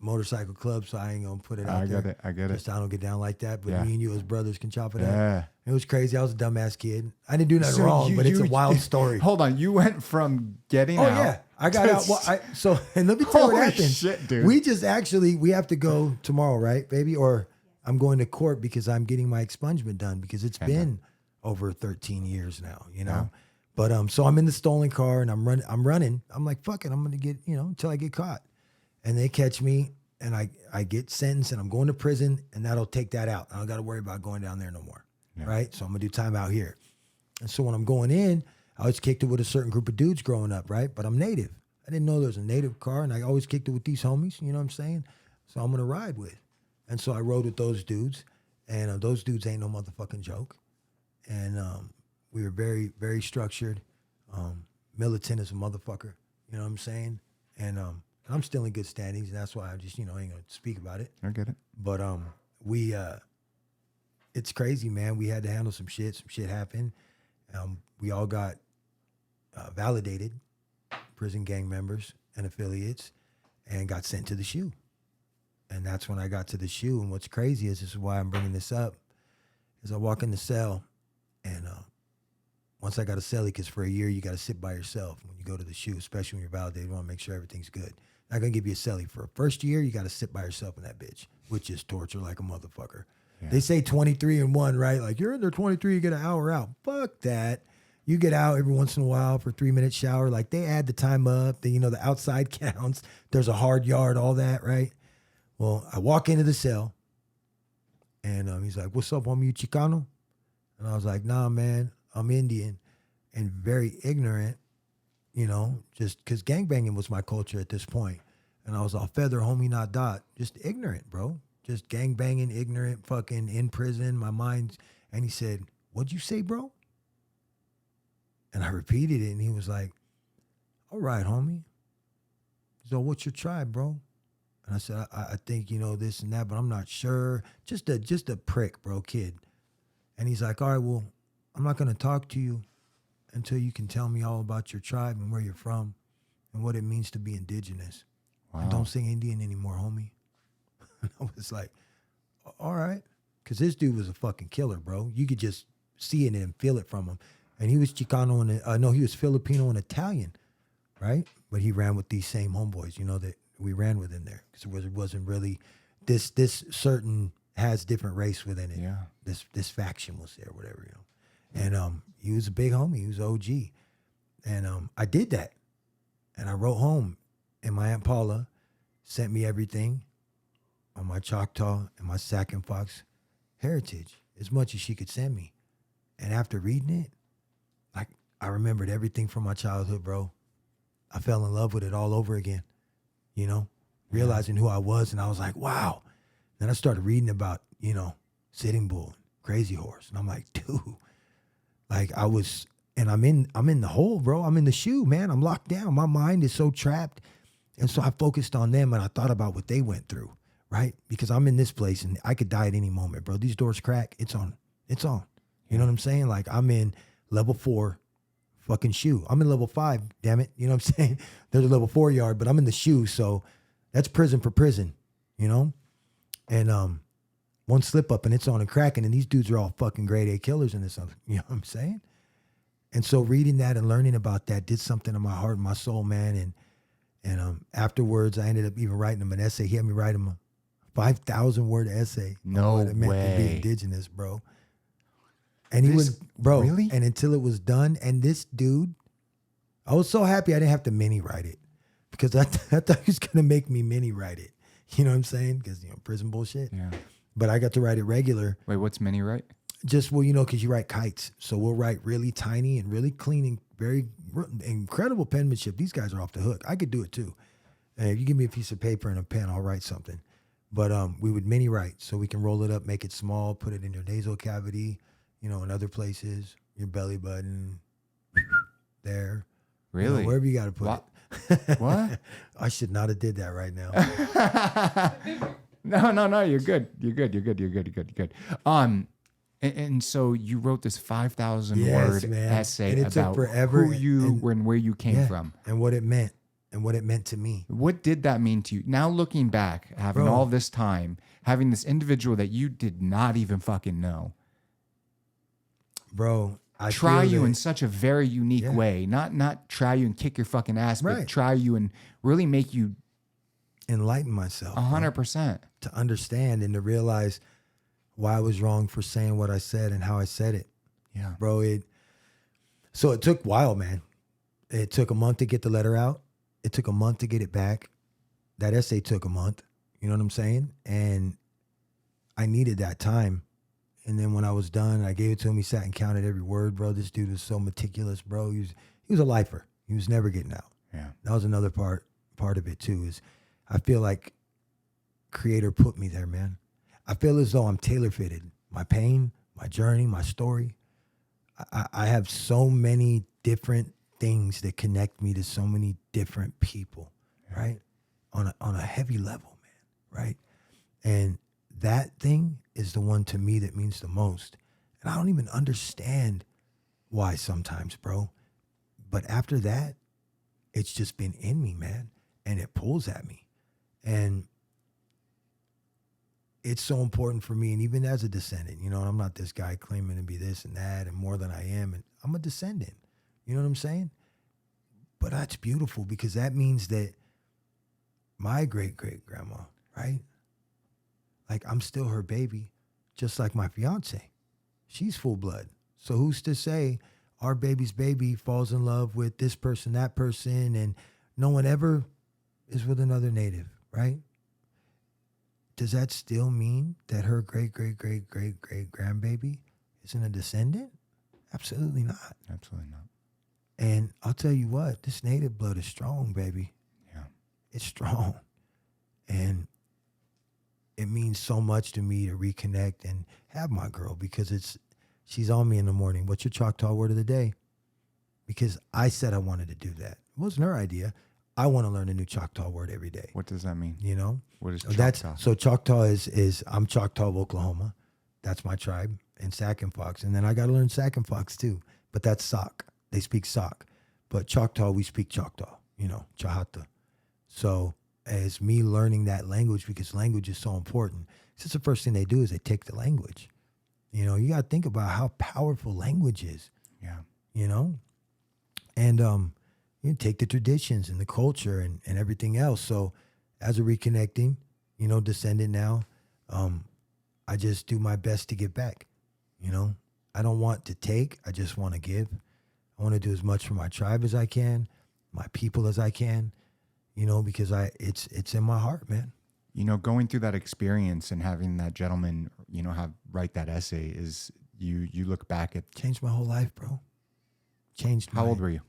motorcycle club, so I ain't gonna put it out there. I get it. Just I don't get down like that. But Yeah. me and you as brothers can chop it up. Yeah. It was crazy. I was a dumbass kid. I didn't do nothing So wrong, but it's a wild story. Hold on, you went from getting Oh out. yeah, I got to out. Well, and let me tell you what Holy happened. shit, dude. We have to go tomorrow, right, baby? Or I'm going to court because I'm getting my expungement done because it's been over 13 years now, you know. Yeah. But so I'm in the stolen car and I'm running. I'm like, fuck it, I'm gonna get, until I get caught, and they catch me and I get sentenced and I'm going to prison, and that'll take that out. I don't got to worry about going down there no more, right? So I'm gonna do time out here. And so when I'm going in, I always kicked it with a certain group of dudes growing up, right? But I'm native. I didn't know there was a native car, and I always kicked it with these homies, you know what I'm saying? So I'm going to ride with. And so I rode with those dudes, and those dudes ain't no motherfucking joke. And we were very, very structured. Militant as a motherfucker, you know what I'm saying? And I'm still in good standings, and that's why I just, ain't going to speak about it. I get it. But it's crazy, man. We had to handle some shit. Some shit happened. We all got validated, prison gang members and affiliates, and got sent to the SHU. And that's when I got to the SHU. And what's crazy is, this is why I'm bringing this up, is I walk in the cell, and once I got a cellie, because for a year you got to sit by yourself when you go to the SHU, especially when you're validated. You want to make sure everything's good. Not going to give you a cellie. For a first year, you got to sit by yourself in that bitch, which is torture like a motherfucker. Yeah. They say 23 and 1, right? Like, you're in there 23, you get an hour out. Fuck that. You get out every once in a while for a 3-minute shower. Like, they add the time up. The outside counts. There's a hard yard, all that, right? Well, I walk into the cell, and he's like, "What's up, homie? You Chicano?" And I was like, "Nah, man, I'm Indian," and very ignorant, just because gangbanging was my culture at this point. And I was all feather, homie, not dot. Just ignorant, bro. Just gangbanging, ignorant, fucking in prison. My mind's. And he said, "What'd you say, bro?" And I repeated it, and he was like, "All right, homie." So, "What's your tribe, bro?" And I said, I think, this and that, but I'm not sure. Just a prick, bro, kid. And he's like, "All right, well, I'm not going to talk to you until you can tell me all about your tribe and where you're from and what it means to be indigenous. Wow. And don't say Indian anymore, homie." And I was like, "All right." Because this dude was a fucking killer, bro. You could just see it and feel it from him. And he was Chicano and he was Filipino and Italian, right? But he ran with these same homeboys, that we ran with in there. Because it wasn't really, this certain has different race within it. Yeah. This faction was there, whatever, And he was a big homie. He was OG. And I did that. And I wrote home. And my Aunt Paula sent me everything on my Choctaw and my Sac and Fox heritage, as much as she could send me. And after reading it, like, I remembered everything from my childhood, bro. I fell in love with it all over again, realizing who I was. And I was like, wow. Then I started reading about, Sitting Bull, Crazy Horse. And I'm like, dude, like I'm in the hole, bro. I'm in the shoe, man. I'm locked down. My mind is so trapped. And so I focused on them and I thought about what they went through, right? Because I'm in this place and I could die at any moment, bro. These doors crack. It's on. It's on. You know what I'm saying? Like, I'm in level 4 fucking shoe. I'm in level 5, damn it. You know what I'm saying? There's a level 4 yard, but I'm in the shoe. So that's prison for prison, And one slip up and it's on and cracking. And these dudes are all fucking grade A killers in this. You know what I'm saying? And so reading that and learning about that did something to my heart and my soul, man. And afterwards, I ended up even writing him an essay. He had me write him a 5,000 word essay. No on what it meant way. to be indigenous, bro. And he was, bro, really? and until it was done, and this dude, I was so happy I didn't have to mini write it because I thought he was going to make me mini write it. You know what I'm saying? Because, prison bullshit. Yeah. But I got to write it regular. Wait, what's mini right? Just, well, because you write kites. So we'll write really tiny and really clean and very incredible penmanship. These guys are off the hook. I could do it too. And if you give me a piece of paper and a pen, I'll write something. But we would mini write so we can roll it up, make it small, put it in your nasal cavity, in other places, your belly button, there. Really? Wherever you got to put What? it. What? I should not have did that right now. No, you're good. You're good. And so you wrote this 5,000 Yes, word man. essay And it took about forever who you and- and where you came from. And what it meant. And what it meant to me. What did that mean to you? Now looking back, having Bro. all this time, having this individual that you did not even fucking know, Bro, I try feel you that- in such a very unique Yeah. way. Not try you and kick your fucking ass, but Right. try you and really make you enlighten myself. 100%. To understand and to realize why I was wrong for saying what I said and how I said it. Yeah. Bro, so it took a while, man. It took a month to get the letter out. It took a month to get it back. That essay took a month. You know what I'm saying? And I needed that time. And then when I was done, I gave it to him. He sat and counted every word, bro. This dude was so meticulous, bro. He was a lifer. He was never getting out. Yeah. That was another part of it too, is I feel like Creator put me there, man. I feel as though I'm tailor fitted. My pain, my journey, my story. I have so many different things that connect me to so many different people, right? On a heavy level, man, right? And that thing is the one to me that means the most. And I don't even understand why sometimes, bro. But after that, it's just been in me, man. And it pulls at me. And it's so important for me. And even as a descendant, I'm not this guy claiming to be this and that and more than I am. And I'm a descendant. You know what I'm saying? But that's beautiful because that means that my great-great-grandma, right? Like, I'm still her baby, just like my fiance. She's full blood. So who's to say our baby's baby falls in love with this person, that person, and no one ever is with another native, right? does that still mean that her great grandbaby isn't a descendant? Absolutely not. Absolutely not. And I'll tell you what, this native blood is strong, baby. Yeah. It's strong. And it means so much to me to reconnect and have my girl, because she's on me in the morning. What's your Choctaw word of the day? Because I said I wanted to do that. It wasn't her idea. I want to learn a new Choctaw word every day. What does that mean? You know? What is Choctaw? So Choctaw is I'm Choctaw of Oklahoma. That's my tribe. And Sac and Fox. And then I got to learn Sac and Fox too. But that's Sac. They speak Sac. But Choctaw, we speak Choctaw. You know, Chahata. So as me learning that language, because language is so important, it's the first thing they do is they take the language. You know, you got to think about how powerful language is. Yeah. You know? And you take the traditions and the culture and everything else. So as a reconnecting, you know, descendant now, I just do my best to give back. You know, I don't want to take, I just want to give. I want to do as much for my tribe as I can, my people as I can, you know, because it's in my heart, man. You know, going through that experience and having that gentleman, you know, write that essay is you look back at. Changed my whole life, bro. How old were you?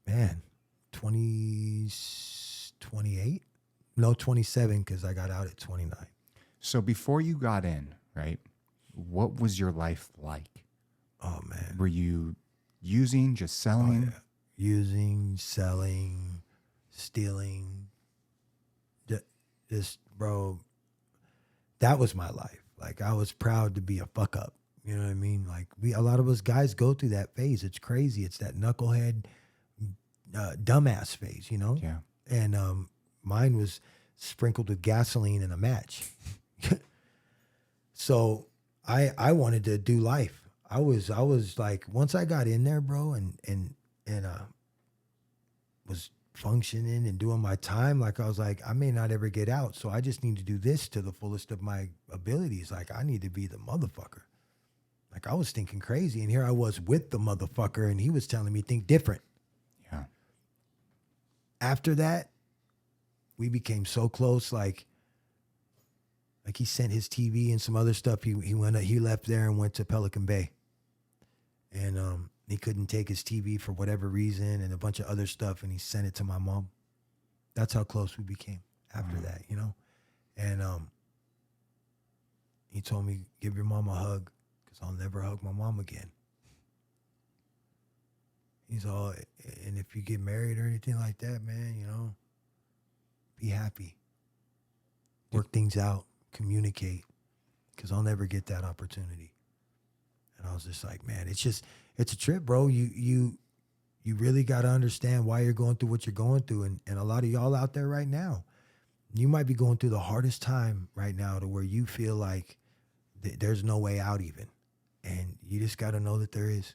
Man, 28? No, 27, because I got out at 29. So before you got in, right, what was your life like? Oh, man. Were you using, just selling? Oh, yeah. Using, selling, stealing. Just, bro, that was my life. Like, I was proud to be a fuck up. You know what I mean? Like, a lot of us guys go through that phase. It's crazy. It's that knucklehead, dumbass phase, you know? Yeah. And mine was sprinkled with gasoline and a match. So I wanted to do life. I was like, once I got in there, bro, and was functioning and doing my time, like I was like, I may not ever get out, so I just need to do this to the fullest of my abilities. Like, I need to be the motherfucker. Like, I was thinking crazy, and here I was with the motherfucker, and he was telling me think different. Yeah. After that, we became so close. Like he sent his TV and some other stuff. He left there and went to Pelican Bay, and he couldn't take his TV for whatever reason and a bunch of other stuff, and he sent it to my mom. That's how close we became after that, you know. And he told me, give your mom a hug, because I'll never hug my mom again. He's all, and if you get married or anything like that, man, you know, be happy. Work things out, communicate, because I'll never get that opportunity. And I was just like, man, it's a trip, bro. You really got to understand why you're going through what you're going through. And a lot of y'all out there right now, you might be going through the hardest time right now to where you feel like there's no way out even. And you just got to know that there is.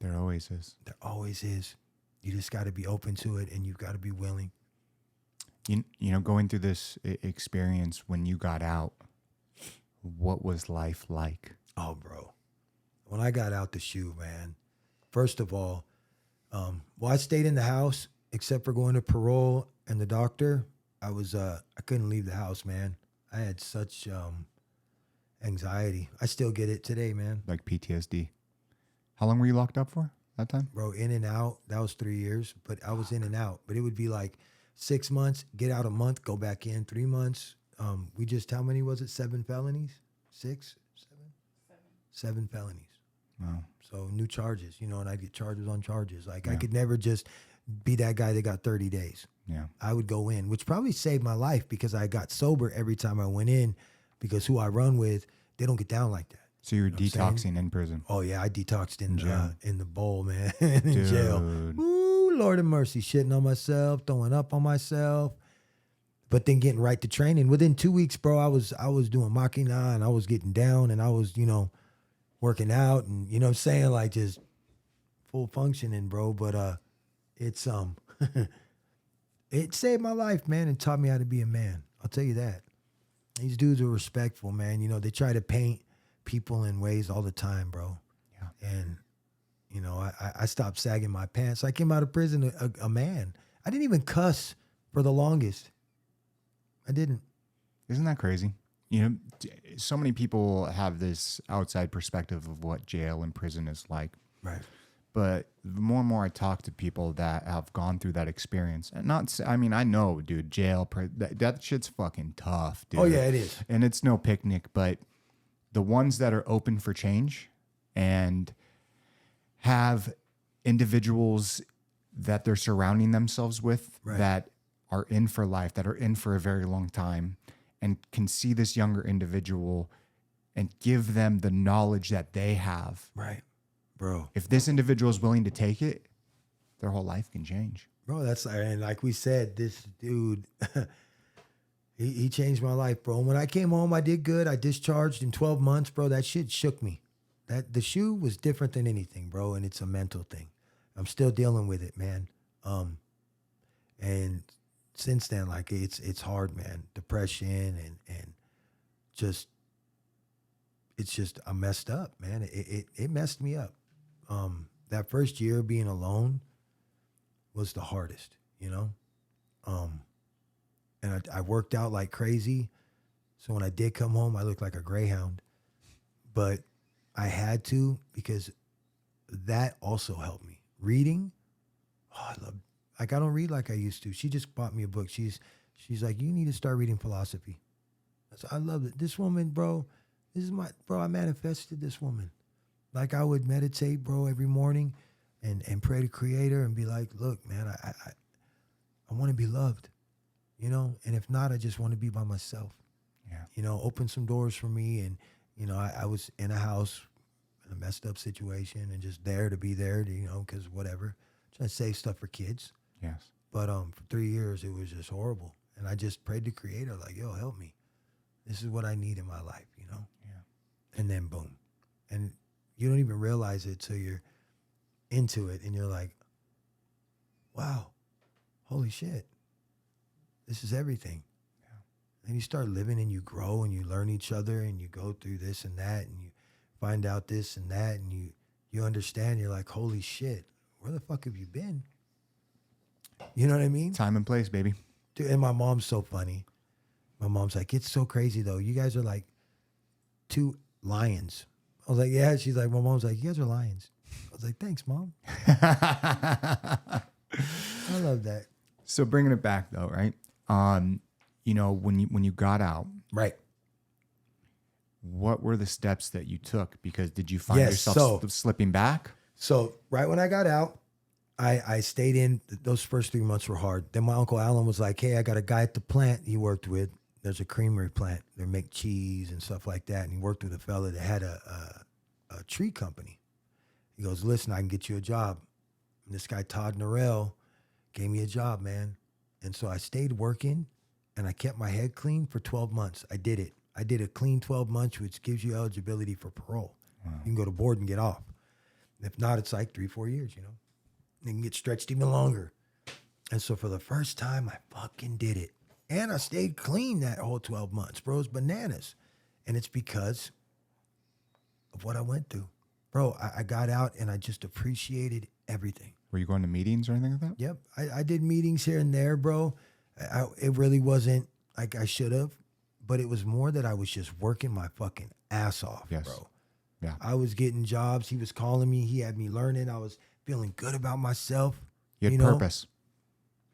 There always is. There always is. You just got to be open to it, and you've got to be willing. You know, going through this experience when you got out, what was life like? Oh, bro. When I got out the shoe, man, first of all, I stayed in the house except for going to parole and the doctor. I couldn't leave the house, man. I had such anxiety. I still get it today, man. Like PTSD. How long were you locked up for that time? Bro, in and out. That was 3 years, but I was in and out. But it would be like 6 months, get out a month, go back in, 3 months. How many was it? 7 felonies? 6? 7 felonies. Wow. So new charges, you know, and I'd get charges on charges. Like, I could never just be that guy that got 30 days. Yeah. I would go in, which probably saved my life because I got sober every time I went in, because who I run with, they don't get down like that. So you were You know detoxing in prison? Oh, yeah, I detoxed in jail. In the bowl, man, in jail. Ooh, Lord of mercy, shitting on myself, throwing up on myself, but then getting right to training. Within 2 weeks, bro, I was doing Machina, and I was getting down, and I was, you know, working out, and, you know what I'm saying, like, just full functioning, bro. But it's it saved my life, man, and taught me how to be a man. I'll tell you that. These dudes are respectful, man. You know, they try to paint people in ways all the time, bro. Yeah. And, you know, I stopped sagging my pants. I came out of prison a man. I didn't even cuss for the longest. I didn't. Isn't that crazy? You know, so many people have this outside perspective of what jail and prison is like. Right. But the more and more I talk to people that have gone through that experience, and I mean, I know, dude, that shit's fucking tough, dude. Oh, yeah, it is. And it's no picnic, but the ones that are open for change and have individuals that they're surrounding themselves with that are in for life, that are in for a very long time, and can see this younger individual and give them the knowledge that they have. Right. Bro. If this individual is willing to take it, their whole life can change. Bro, and like we said, this dude, he changed my life, bro. And when I came home, I did good. I discharged in 12 months, bro. That shit shook me. The shoe was different than anything, bro, and it's a mental thing. I'm still dealing with it, man. And since then, like it's hard, man. Depression and just I'm messed up, man. It messed me up. That first year being alone was the hardest, you know? And I worked out like crazy. So when I did come home, I looked like a greyhound. But I had to, because that also helped me. Reading, I don't read like I used to. She just bought me a book. She's like, you need to start reading philosophy. I love it. This woman, bro, I manifested this woman. Like I would meditate, bro, every morning and pray to Creator and be like, look, man, I want to be loved, you know? And if not, I just want to be by myself. Yeah. You know, open some doors for me. And, you know, I was in a house in a messed up situation and just there to be there, you know, because whatever. Trying to save stuff for kids. Yes. But for 3 years, it was just horrible. And I just prayed to Creator, like, yo, help me. This is what I need in my life, you know? Yeah. And then boom. And you don't even realize it till you're into it and you're like, wow, holy shit. This is everything. Yeah. And you start living and you grow and you learn each other and you go through this and that and you find out this and that and you understand. You're like, holy shit, where the fuck have you been? You know what I mean? Time and place, baby. Dude, and my mom's so funny. My mom's like, it's so crazy though. You guys are like two lions. I was like, yeah. She's like, my mom's like, you guys are lions. I was like, thanks, Mom. I love that. So bringing it back though, right? You know, when you got out, right? What were the steps that you took? Because did you find yourself slipping back? So right when I got out, I stayed in. Those first 3 months were hard. Then my Uncle Alan was like, hey, I got a guy at the plant he worked with. There's a creamery plant. They make cheese and stuff like that. And he worked with a fella that had a tree company. He goes, listen, I can get you a job. And this guy, Todd Norrell, gave me a job, man. And so I stayed working and I kept my head clean for 12 months. I did it. I did a clean 12 months, which gives you eligibility for parole. Wow. You can go to board and get off. If not, it's like 3-4 years, you know. You can get stretched even longer. And so for the first time, I fucking did it. And I stayed clean that whole 12 months, bro. It's bananas. And it's because of what I went through. Bro, I got out and I just appreciated everything. Were you going to meetings or anything like that? Yep. I did meetings here and there, bro. It really wasn't like I should have. But it was more that I was just working my fucking ass off, bro. Yeah. I was getting jobs. He was calling me. He had me learning. I was feeling good about myself. You had purpose.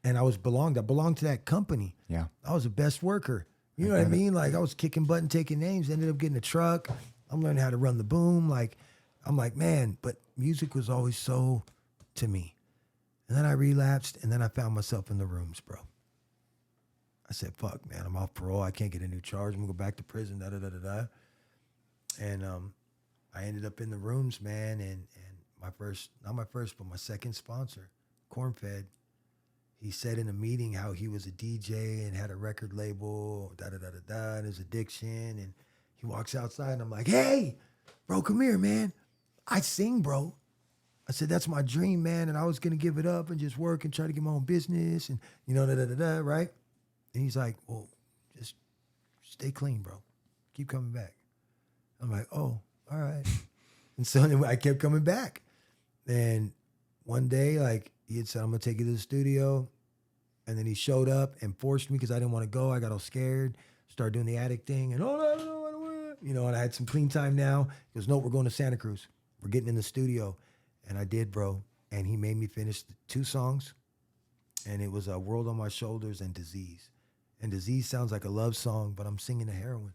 And I belonged to that company. Yeah. I was the best worker. You know what I mean? Like I was kicking butt and taking names, ended up getting a truck. I'm learning how to run the boom. Like, I'm like, man, but music was always so to me. And then I relapsed and then I found myself in the rooms, bro. I said, fuck, man, I'm off parole. I can't get a new charge. I'm gonna go back to prison, da-da-da-da-da. And I ended up in the rooms, man, and not my first, but my second sponsor, Cornfed, he said in a meeting how he was a DJ and had a record label, da-da-da-da-da, and his addiction. And he walks outside and I'm like, hey, bro, come here, man. I sing, bro. I said, that's my dream, man. And I was going to give it up and just work and try to get my own business and, you know, da-da-da-da, right? And he's like, well, just stay clean, bro. Keep coming back. I'm like, oh, all right. And so then I kept coming back. And one day, like, he had said, I'm going to take you to the studio. And then he showed up and forced me because I didn't want to go. I got all scared. Started doing the addict thing, and and I had some clean time now. He goes, no, we're going to Santa Cruz. We're getting in the studio. And I did, bro. And he made me finish the 2 songs. And it was World on My Shoulders and Disease. And Disease sounds like a love song, but I'm singing the heroin.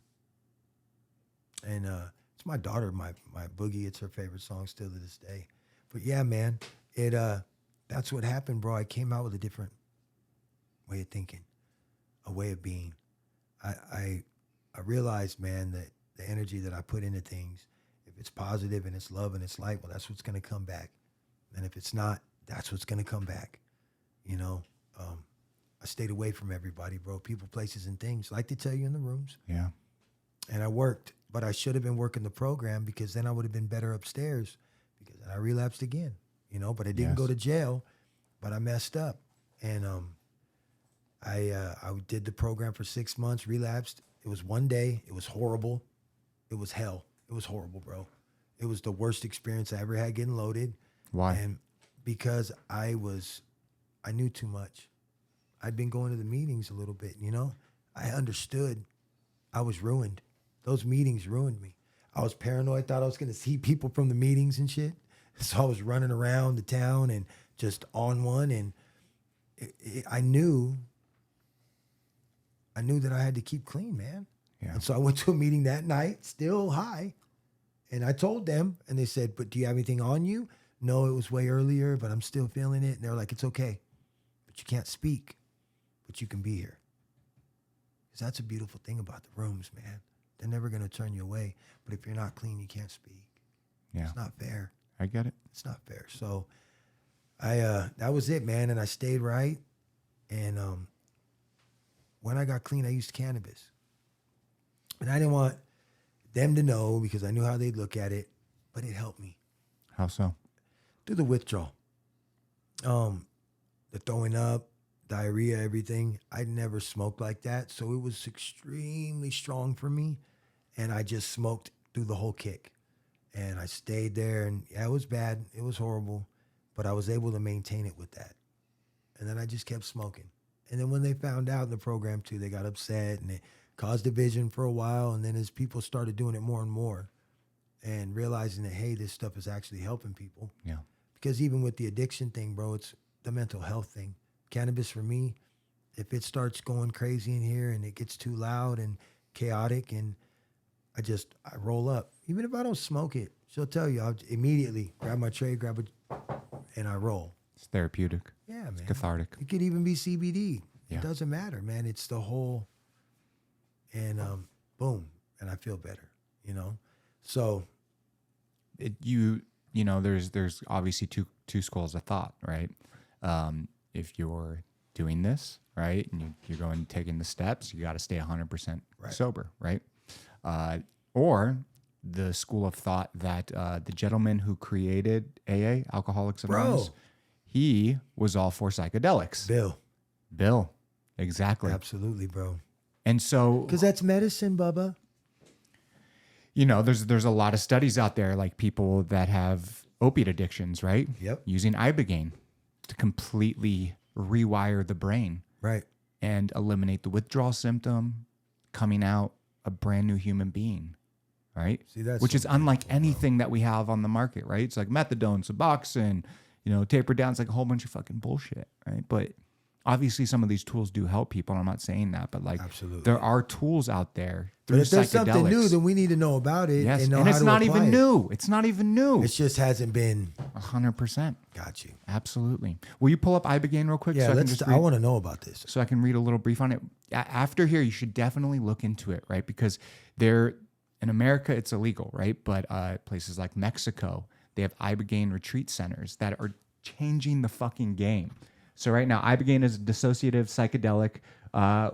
And it's my daughter, my boogie. It's her favorite song still to this day. But yeah, man, that's what happened, bro. I came out with a different way of thinking, a way of being. I realized, man, that the energy that I put into things, if it's positive and it's love and it's light, well, that's what's going to come back. And if it's not, that's what's going to come back. I stayed away from everybody, bro. People, places, and things. Like they tell you in the rooms. Yeah. And I worked, but I should have been working the program because then I would have been better upstairs because I relapsed again, but I didn't go to jail, but I messed up. And I did the program for 6 months, relapsed. It was one day. It was horrible. It was hell. It was horrible, bro. It was the worst experience I ever had getting loaded. Why? And because I knew too much. I'd been going to the meetings a little bit, I understood I was ruined. Those meetings ruined me. I was paranoid, thought I was going to see people from the meetings and shit. So I was running around the town and just on one. And I knew that I had to keep clean, man. Yeah. And so I went to a meeting that night, still high. And I told them, and they said, but do you have anything on you? No, it was way earlier, but I'm still feeling it. And they're like, it's okay. But you can't speak, but you can be here. Because that's a beautiful thing about the rooms, man. They're never going to turn you away. But if you're not clean, you can't speak. Yeah. It's not fair. I get it. It's not fair. So that was it, man. And I stayed right. And when I got clean, I used cannabis. And I didn't want them to know because I knew how they'd look at it, but it helped me. How so? Through the withdrawal. The throwing up, diarrhea, everything. I'd never smoked like that. So it was extremely strong for me. And I just smoked through the whole kick. And I stayed there. And yeah, it was bad. It was horrible. But I was able to maintain it with that. And then I just kept smoking. And then when they found out in the program too, they got upset and it caused division for a while. And then as people started doing it more and more and realizing that, hey, this stuff is actually helping people. Yeah. Because even with the addiction thing, bro, it's the mental health thing. Cannabis for me, if it starts going crazy in here and it gets too loud and chaotic and I roll up. Even if I don't smoke it, she'll tell you, I'll immediately grab my tray, and I roll. It's therapeutic. Yeah, man. It's cathartic. It could even be CBD. Yeah. It doesn't matter, man. It's the whole, and boom, and I feel better, So. There's obviously two schools of thought, right? If you're doing this, right, and you're going taking the steps, you got to stay 100% sober, right? Or the school of thought that the gentleman who created AA, Alcoholics Anonymous, he was all for psychedelics. Bill, exactly. Absolutely, bro. And so, because that's medicine, Bubba. There's a lot of studies out there, like people that have opiate addictions, right? Yep. Using ibogaine to completely rewire the brain. Right. And eliminate the withdrawal symptom, coming out a brand new human being, right? See, that's which is unlike anything that we have on the market, right? It's like methadone, Suboxone, taper down. It's like a whole bunch of fucking bullshit, right? But obviously some of these tools do help people. I'm not saying that, but like absolutely, there are tools out there through but if there's something new, then we need to know about it. Yes, and know and how it's to not apply even it. new. It's not even new. It just hasn't been 100%. Got you. Absolutely. Will you pull up ibogaine real quick? Yeah, So I want to know about this. So I can read a little brief on it. After here, you should definitely look into it, right? Because in America, it's illegal, right? But places like Mexico, they have ibogaine retreat centers that are changing the fucking game. So right now, ibogaine is a dissociative psychedelic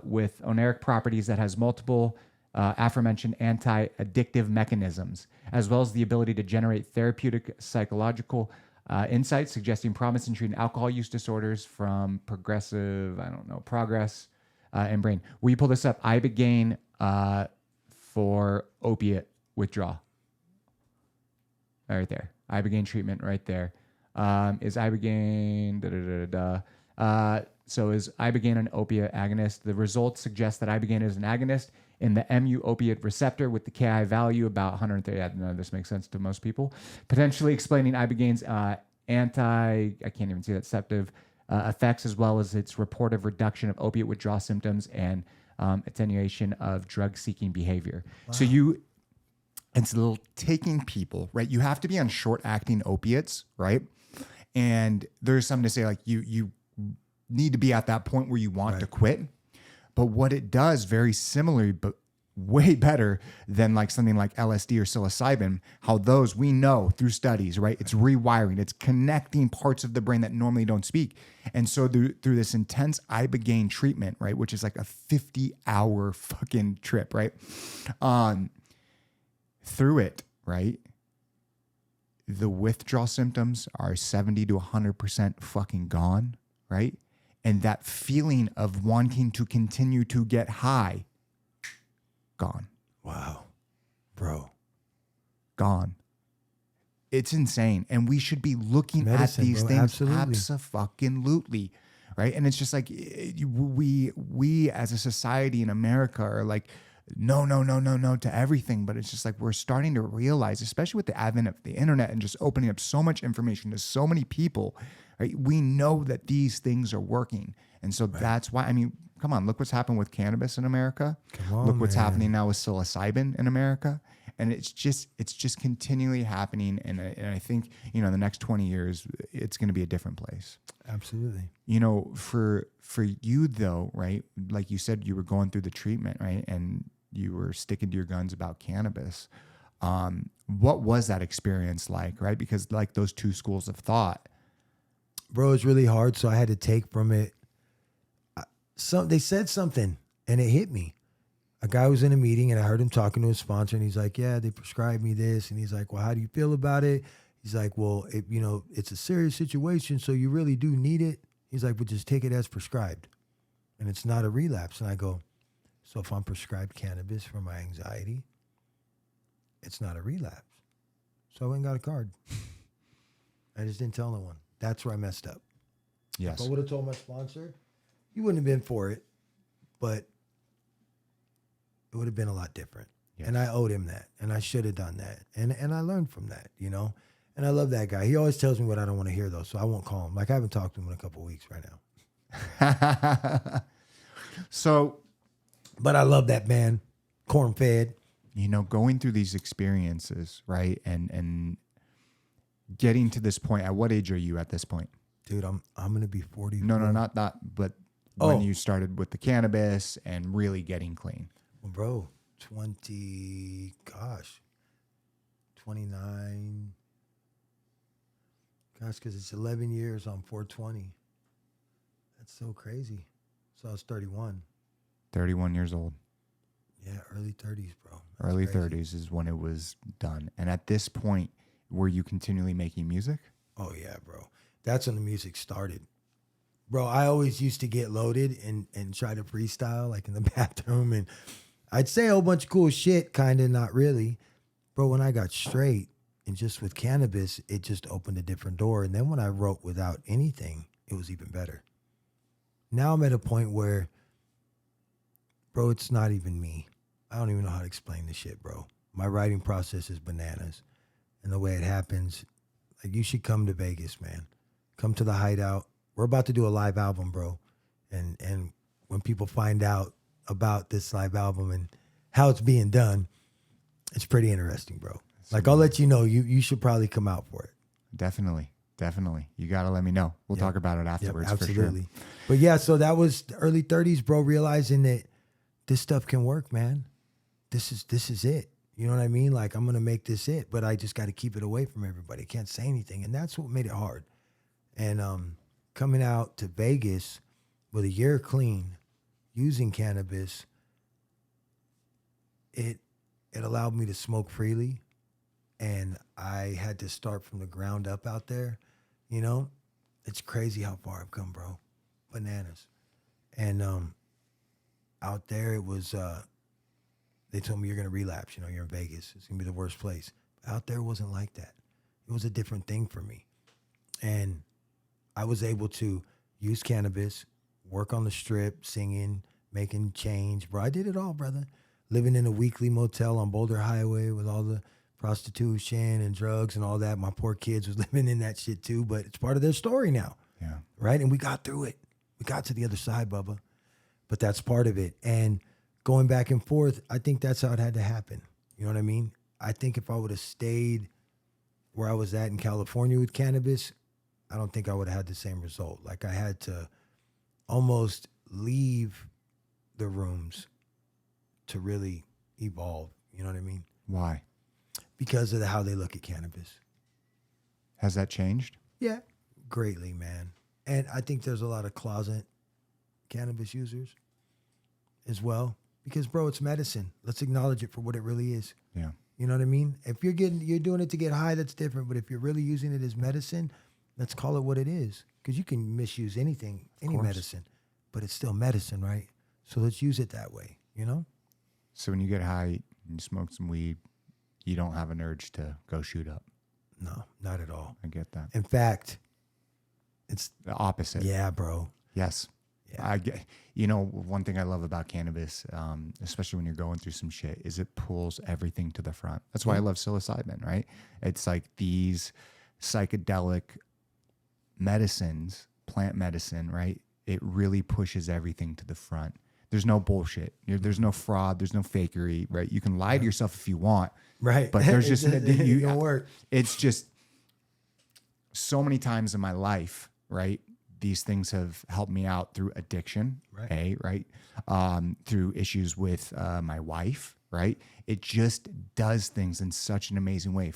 with oneric properties that has multiple aforementioned anti-addictive mechanisms, as well as the ability to generate therapeutic psychological insights, suggesting promise in treating alcohol use disorders from progress in brain. Will you pull this up? Ibogaine for opiate withdrawal. Right there. Ibogaine treatment right there. Is ibogaine So is ibogaine an opiate agonist? The results suggest that ibogaine is an agonist in the mu opiate receptor with the Ki value about 130. None of this makes sense to most people. Potentially explaining ibogaine's I can't even see that, receptive effects, as well as its reported reduction of opiate withdrawal symptoms and attenuation of drug-seeking behavior. Wow. So it's a little taking people, right? You have to be on short-acting opiates, right? And there's something to say, like you need to be at that point where you want to quit. But what it does, very similarly, but way better than like something like LSD or psilocybin, how those we know through studies, right? It's rewiring, it's connecting parts of the brain that normally don't speak. And so through this intense ibogaine treatment, right, which is like a 50-hour fucking trip, right? Through it, right, the withdrawal symptoms are 70 to 100% fucking gone, right? And that feeling of wanting to continue to get high, gone. Wow. Bro. Gone. It's insane. And we should be looking at these things absolutely. Right? And it's just like we as a society in America are like, no to everything. But it's just like we're starting to realize, especially with the advent of the internet and just opening up so much information to so many people, right? We know that these things are working. And so that's why, I mean, come on, look what's happened with cannabis in America. Look what's happening now with psilocybin in America. And it's just continually happening. And I think, you know, in the next 20 years, it's going to be a different place. Absolutely. You know, for you though, right? Like you said, you were going through the treatment, right? And you were sticking to your guns about cannabis. What was that experience like, right? Because like those two schools of thought. Bro, it's really hard. So I had to take from it. They said something and it hit me. A guy was in a meeting and I heard him talking to his sponsor and he's like, yeah, they prescribed me this. And he's like, well, how do you feel about it? He's like, well, it's a serious situation, so you really do need it. He's like, but just take it as prescribed. And it's not a relapse. And I go, so if I'm prescribed cannabis for my anxiety, it's not a relapse. So I went and got a card. I just didn't tell no one. That's where I messed up. Yes. If I would have told my sponsor, he wouldn't have been for it, but it would have been a lot different. Yes. And I owed him that, and I should have done that. And I learned from that, you know? And I love that guy. He always tells me what I don't want to hear, though, so I won't call him. Like, I haven't talked to him in a couple of weeks right now. But I love that man, corn-fed. You know, going through these experiences, right, and getting to this point, at what age are you at this point? Dude, I'm going to be 40. No, not that, but when you started with the cannabis and really getting clean. Well, bro, 29. Gosh, because it's 11 years on 420. That's so crazy. So I was 31. 31 years old. Yeah, early 30s, bro. That's early crazy. 30s is when it was done. And at this point, were you continually making music? Oh, yeah, bro. That's when the music started. Bro, I always used to get loaded and try to freestyle, like in the bathroom. And I'd say a whole bunch of cool shit, kind of, not really. Bro, when I got straight and just with cannabis, it just opened a different door. And then when I wrote without anything, it was even better. Now I'm at a point where, bro, it's not even me. I don't even know how to explain this shit, bro. My writing process is bananas. And the way it happens, like, you should come to Vegas, man. Come to the Hideout. We're about to do a live album, bro. And when people find out about this live album and how it's being done, it's pretty interesting, bro. Like, I'll let you know. You should probably come out for it. Definitely. You got to let me know. We'll talk about it afterwards. Yep, absolutely. For sure. But yeah, so that was the early 30s, bro, realizing that this stuff can work, man. This is it. You know what I mean? Like, I'm going to make this it, but I just got to keep it away from everybody. Can't say anything. And that's what made it hard. And coming out to Vegas with a year clean, using cannabis, it allowed me to smoke freely. And I had to start from the ground up out there. You know, it's crazy how far I've come, bro. Bananas. And out there, it was, they told me you're going to relapse. You know, you're in Vegas. It's going to be the worst place. Out there, it wasn't like that. It was a different thing for me. And I was able to use cannabis, work on the strip, singing, making change. Bro, I did it all, brother. Living in a weekly motel on Boulder Highway with all the prostitution and drugs and all that. My poor kids was living in that shit too, but it's part of their story now. Yeah. Right? And we got through it. We got to the other side, Bubba. But that's part of it. And going back and forth, I think that's how it had to happen. You know what I mean? I think if I would have stayed where I was at in California with cannabis, I don't think I would have had the same result. Like I had to almost leave the rooms to really evolve. You know what I mean? Why? Because of how they look at cannabis. Has that changed? Yeah, greatly, man. And I think there's a lot of closet cannabis users as well. Because, bro, it's medicine. Let's acknowledge it for what it really is. Yeah. You know what I mean? If you're doing it to get high, that's different. But if you're really using it as medicine, let's call it what it is. Because you can misuse anything, any medicine, but it's still medicine, right? So let's use it that way, you know? So when you get high and you smoke some weed, you don't have an urge to go shoot up. No, not at all. I get that. In fact, it's The opposite. yeah, bro. Yes. Yeah. I get, you know, one thing I love about cannabis, especially when you're going through some shit, is it pulls everything to the front. That's why I love psilocybin, right? It's like these psychedelic medicines, plant medicine, right? It really pushes everything to the front. There's no bullshit. There's no fraud. There's no fakery, right? You can lie to yourself if you want, Right. but there's just it don't work. It's just so many times in my life, right? These things have helped me out through addiction, right? Through issues with my wife, right? It just does things in such an amazing way.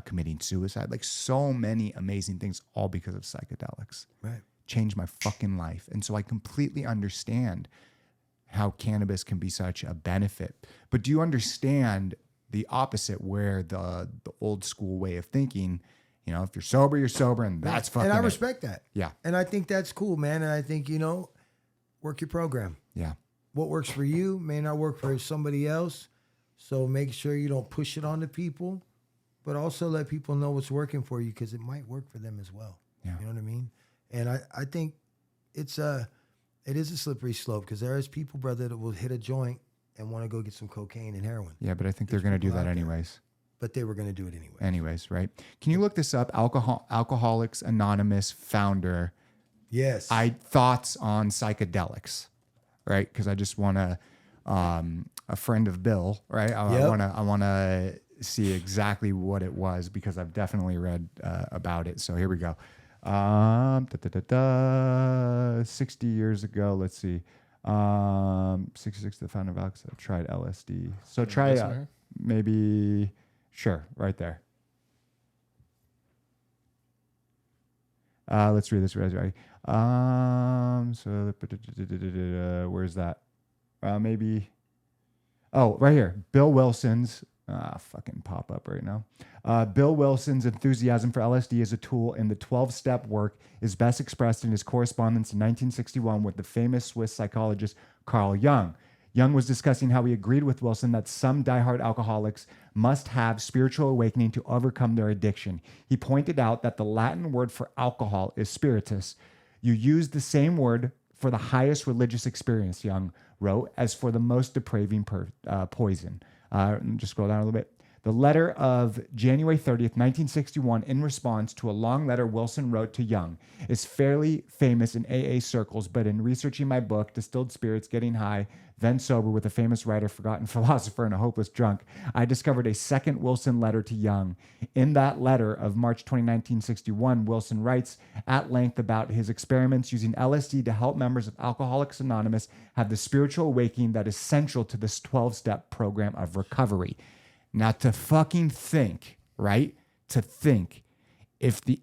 Committing suicide, like so many amazing things, all because of psychedelics. Right. Changed my fucking life. And so I completely understand how cannabis can be such a benefit. But do you understand the opposite, where the old school way of thinking, you know, if you're sober, and that's fucking And I it. respect that. Yeah. And I think that's cool, man. And I think, you know, work your program. Yeah. What works for you may not work for somebody else. So make sure you don't push it on to people, but also let people know what's working for you, because it might work for them as well. Yeah. You know what I mean? And I think it is a slippery slope, because there is people, brother, that will hit a joint and want to go get some cocaine and heroin. Yeah, but I think they're going to do people that out there. anyways. But they were going to do it anyway. Anyways, right? Can you look this up? Alcoholics Anonymous founder. Yes. Thoughts on psychedelics, right? Because I just want to, a friend of Bill, right? I want to see exactly what it was, because I've definitely read about it. So here we go. 60 years ago, let's see. 66, the founder of Alex tried LSD. So try maybe, sure, right there. Let's read this right. So where's that? Maybe. Oh, right here. Bill Wilson's. Fucking pop up right now. Bill Wilson's enthusiasm for LSD as a tool in the 12-step work is best expressed in his correspondence in 1961 with the famous Swiss psychologist Carl Jung. Jung was discussing how he agreed with Wilson that some diehard alcoholics must have spiritual awakening to overcome their addiction. He pointed out that the Latin word for alcohol is spiritus. You use the same word for the highest religious experience, Jung wrote, as for the most depraving poison. Just scroll down a little bit. The letter of January 30th, 1961, in response to a long letter Wilson wrote to Jung, is fairly famous in AA circles, but in researching my book, Distilled Spirits, Getting High, Then Sober, with a famous writer, forgotten philosopher, and a hopeless drunk, I discovered a second Wilson letter to Jung. In that letter of March 20, 1961, Wilson writes at length about his experiments using LSD to help members of Alcoholics Anonymous have the spiritual awakening that is central to this 12-step program of recovery. Now, to fucking think, right? To think, if the...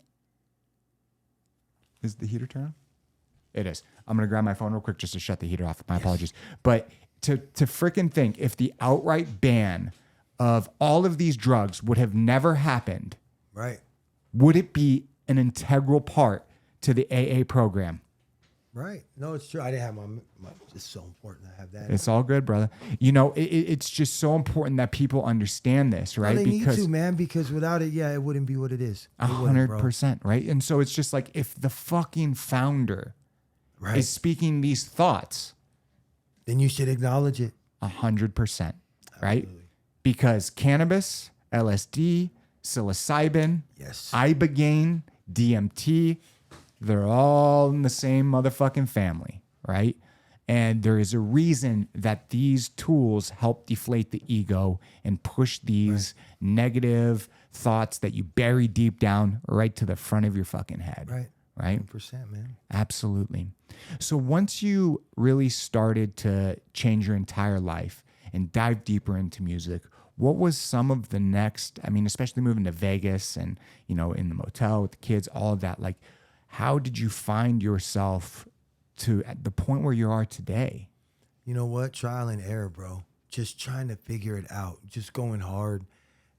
Is the heater turned on? It is. I'm going to grab my phone real quick just to shut the heater off. My apologies. But to freaking think, if the outright ban of all of these drugs would have never happened, Right. would it be an integral part to the AA program? Right. No, it's true. I didn't have my it's so important to have that. It's all good, brother. You know, it's just so important that people understand this, right? Well, they need to, man, because without it, it wouldn't be what it is. 100%, right? And so it's just like, if the fucking founder is speaking these thoughts, then you should acknowledge it. 100%, right? Because cannabis, LSD, psilocybin, Yes. ibogaine, DMT, they're all in the same motherfucking family, right? And there is a reason that these tools help deflate the ego and push these negative thoughts that you bury deep down right to the front of your fucking head. Right. Right? 100%, man. Absolutely. So once you really started to change your entire life and dive deeper into music, what was some of the next, I mean, especially moving to Vegas and, you know, in the motel with the kids, all of that, like, how did you find yourself to at the point where you are today? You know what? Trial and error, bro. Just trying to figure it out. Just going hard.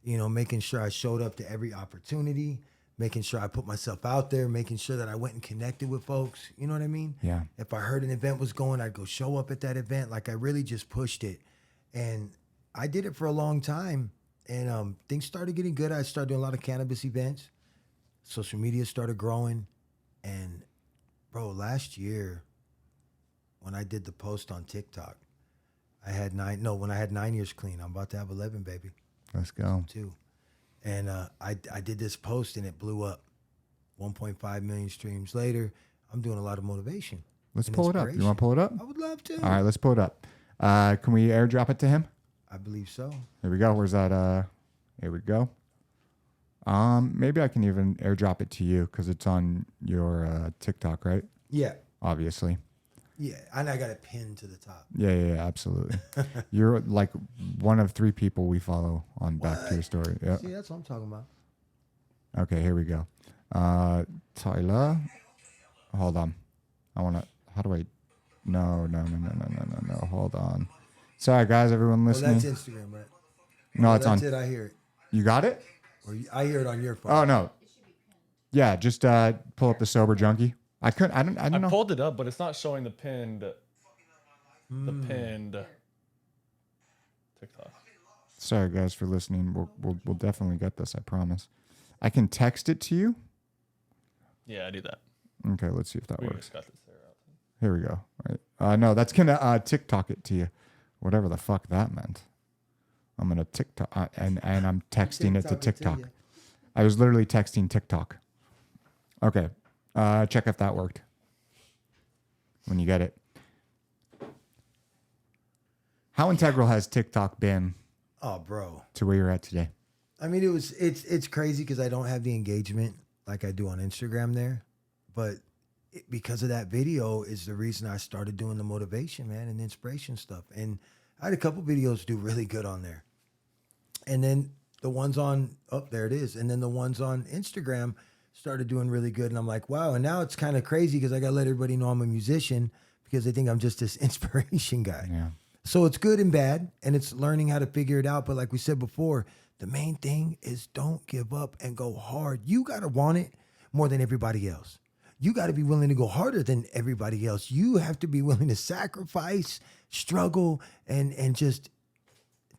You know, making sure I showed up to every opportunity, making sure I put myself out there, making sure that I went and connected with folks. You know what I mean? Yeah. If I heard an event was going, I'd go show up at that event. Like, I really just pushed it. And I did it for a long time. And things started getting good. I started doing a lot of cannabis events. Social media started growing. And, bro, last year, when I did the post on TikTok, when I had 9 years clean. I'm about to have 11, baby. Let's go. 2. And I did this post and it blew up. 1.5 million streams later. I'm doing a lot of motivation. Let's and pull it up. You want to pull it up? I would love to. All right, let's pull it up. Can we airdrop it to him? I believe so. Here we go. Where's that? Here we go. Maybe I can even airdrop it to you because it's on your TikTok, right? Yeah. Obviously. Yeah. And I got a pin to the top. Yeah, absolutely. You're like one of 3 people we follow on Back to Your Story. Yeah. See, that's what I'm talking about. Okay, here we go. Tyler. Hold on. How do I? No. Hold on. Sorry, guys, everyone Oh, listening. that's Instagram, right? No, it's on. That's it. I hear it. You got it? Or I hear it on your phone. Oh, no. Yeah, just pull up the Sober Junkie. I don't I know. pulled it up, but it's not showing the pinned TikTok. Sorry, guys, for listening. We'll definitely get this. I promise. I can text it to you. Yeah, I do that. Okay, let's see if that We works. just got this there. Here we go. All right. No, that's gonna TikTok it to you. Whatever the fuck that meant. I'm gonna TikTok and I'm texting it to TikTok. I was literally texting TikTok. Okay. Check if that worked. When you get it. How integral has TikTok been Oh, bro. to where you're at today? I mean, it's crazy because I don't have the engagement like I do on Instagram there, but because of that video is the reason I started doing the motivation, man, and inspiration stuff. And I had a couple videos do really good on there, and then the ones on there it is, and then the ones on Instagram started doing really good, and I'm like, wow. And now it's kind of crazy because I got to let everybody know I'm a musician because they think I'm just this inspiration guy. Yeah. So it's good and bad, and it's learning how to figure it out. But like we said before, the main thing is don't give up and go hard. You got to want it more than everybody else. You got to be willing to go harder than everybody else. You have to be willing to sacrifice, struggle, and just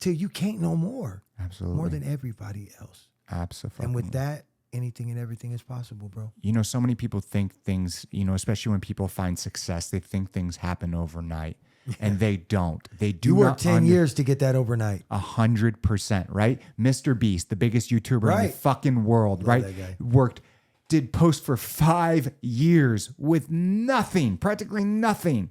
till you can't no more. Absolutely. More than everybody else. Absolutely. And with that, anything and everything is possible, bro. You know, so many people think things, you know, especially when people find success, they think things happen overnight. And they don't. They do. You worked not 10 years to get that overnight. 100%, right? Mr. Beast, the biggest YouTuber in the Right. fucking world, Love right? that guy. Did post for 5 years with nothing, practically nothing.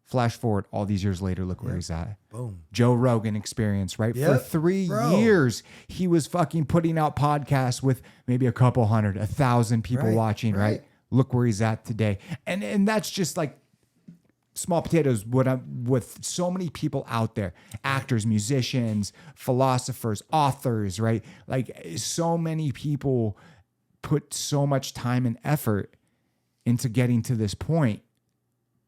Flash forward all these years later, look where he's at. Boom. Joe Rogan experience, right? For Yep, 3 bro. years, he was fucking putting out podcasts with maybe a couple hundred, 1,000 people Right, watching, right? Look where he's at today. And that's just like small potatoes with so many people out there, actors, musicians, philosophers, authors, right? Like so many people put so much time and effort into getting to this point.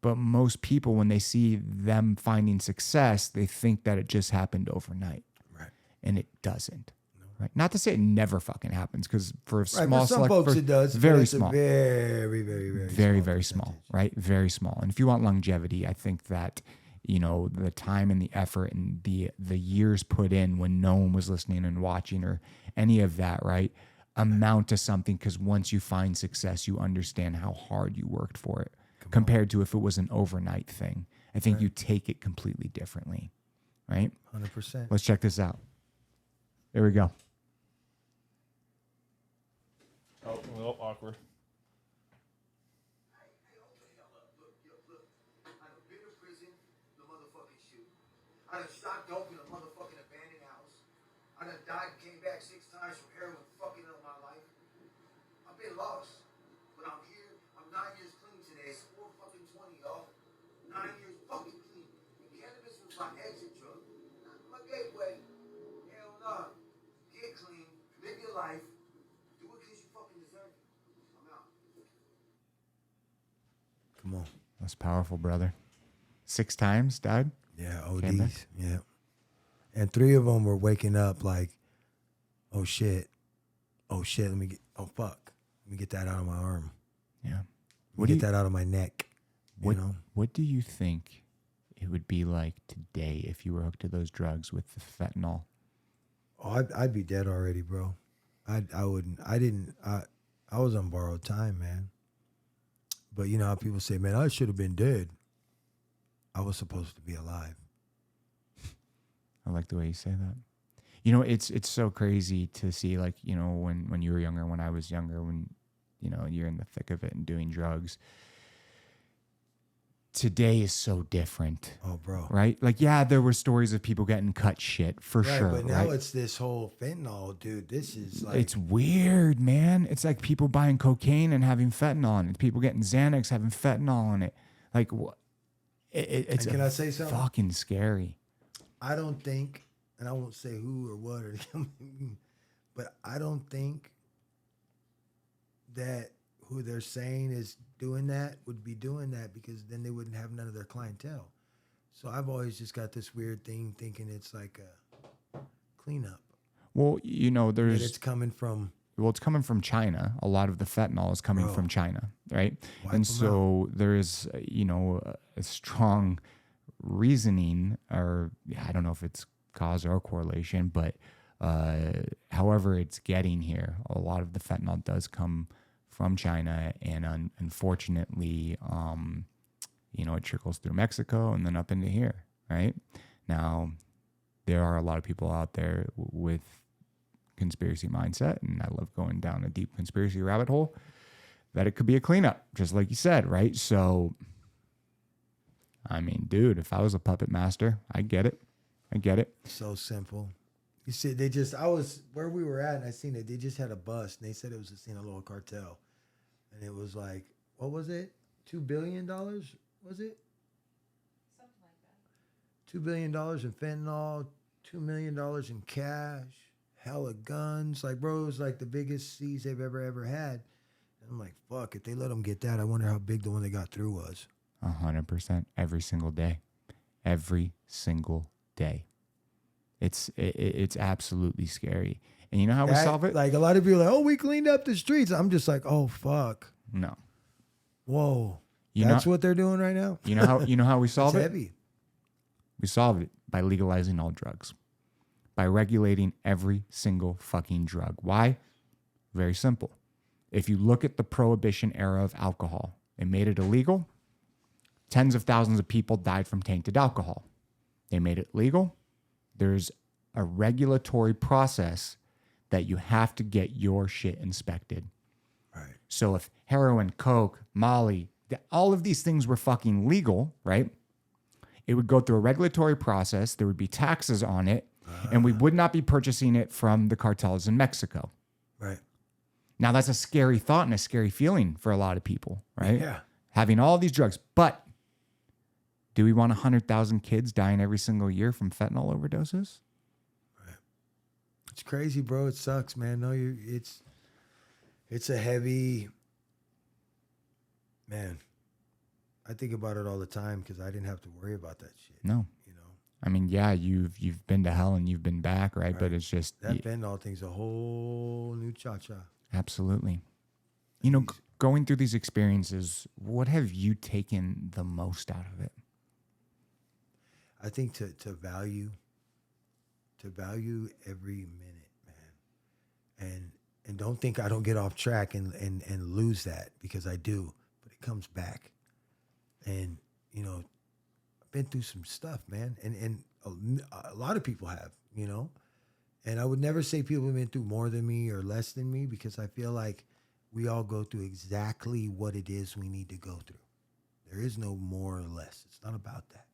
But most people, when they see them finding success, they think that it just happened overnight. Right. And it doesn't. Right? Not to say it never fucking happens, because for a Right, small for some select, folks for it does. but very it's small. A very, very, very, Very small, right? Very small. And if you want longevity, I think that, you know, the time and the effort and the years put in when no one was listening and watching or any of that, right, amount to something, because once you find success, you understand how hard you worked for it. compared to if it was an overnight thing. I think you take it completely differently, right? 100%. Let's check this out. There we go. Oh, well, awkward. I done shot dope in a motherfucking abandoned house. I done died and came back 6 times from heroin fucking up my life. I've been lost, but I'm here. I'm 9 years clean today. It's 4 fucking 20, y'all. 9 years fucking clean. And cannabis was my exit drug, not my gateway. Hell no. Get clean. Live your life. Do it because you fucking deserve it. I'm out. Come on. That's powerful, brother. 6 times died? Yeah, Came ODs. Yeah. And 3 of them were waking up like, oh shit, oh fuck, let me get that out of my arm. Yeah. Get that out of my neck. What, you know? What do you think it would be like today if you were hooked to those drugs with the fentanyl? Oh, I'd be dead already, bro. I was on borrowed time, man. But you know how people say, man, I should have been dead. I was supposed to be alive. I like the way you say that. You know, it's so crazy to see, like, you know, when you were younger, when I was younger, when, you know, you're in the thick of it and doing drugs. Today is so different. Oh, bro. Right? Like, yeah, there were stories of people getting cut shit for sure. But now right? it's this whole fentanyl, dude. This is like, It's weird, man. It's like people buying cocaine and having fentanyl in it. People getting Xanax having fentanyl in it. Like, what? It's can I say something? Fucking scary. I don't think, and I won't say who or what, but I don't think that who they're saying is doing that would be doing that, because then they wouldn't have none of their clientele. So I've always just got this weird thing thinking it's like a cleanup. Well, you know, That it's coming from. Well, it's coming from China. A lot of the fentanyl is coming from China, right? Wipe and 'em so there is, you know, a strong reasoning, or I don't know if it's cause or correlation, but however it's getting here, a lot of the fentanyl does come from China, and unfortunately, you know, it trickles through Mexico and then up into here, right? Now, there are a lot of people out there with conspiracy mindset, and I love going down a deep conspiracy rabbit hole, that it could be a cleanup, just like you said, right? So, I mean, dude, if I was a puppet master, I get it. So simple. You see, I was where we were at, and I seen it. They just had a bus, and they said it was a Sinaloa cartel, and it was like, what was it? $2 billion? Was it? Something like that. $2 billion in fentanyl, $2 million in cash, hella guns. Like, bro, it was like the biggest siege they've ever had. And I'm like, fuck, if they let them get that, I wonder how big the one they got through was. 100%. Every single day. Every single day. It's absolutely scary. And you know how we solve it? Like, a lot of people are like, oh, we cleaned up the streets. I'm just like, oh, fuck. No. Whoa. That's what they're doing right now? You know how we solve It's it? heavy. We solve it by legalizing all drugs. By regulating every single fucking drug. Why? Very simple. If you look at the prohibition era of alcohol, it made it illegal. Tens of thousands of people died from tainted alcohol. They made it legal. There's a regulatory process that you have to get your shit inspected. Right. So if heroin, coke, Molly, all of these things were fucking legal, right? It would go through a regulatory process. There would be taxes on it. And we would not be purchasing it from the cartels in Mexico. Right. Now, that's a scary thought and a scary feeling for a lot of people, right? Yeah. Having all these drugs. But do we want 100,000 kids dying every single year from fentanyl overdoses? Right. It's crazy, bro. It sucks, man. No, it's a heavy, man. I think about it all the time because I didn't have to worry about that shit. No. You know? I mean, yeah, you've been to hell and you've been back, right? But it's just that fentanyl thing's a whole new cha-cha. Absolutely. You know, going through these experiences, what have you taken the most out of it? I think to value every minute, man. And don't think I don't get off track and lose that, because I do, but it comes back. And, you know, I've been through some stuff, man. And a lot of people have, you know. And I would never say people have been through more than me or less than me, because I feel like we all go through exactly what it is we need to go through. There is no more or less. It's not about that.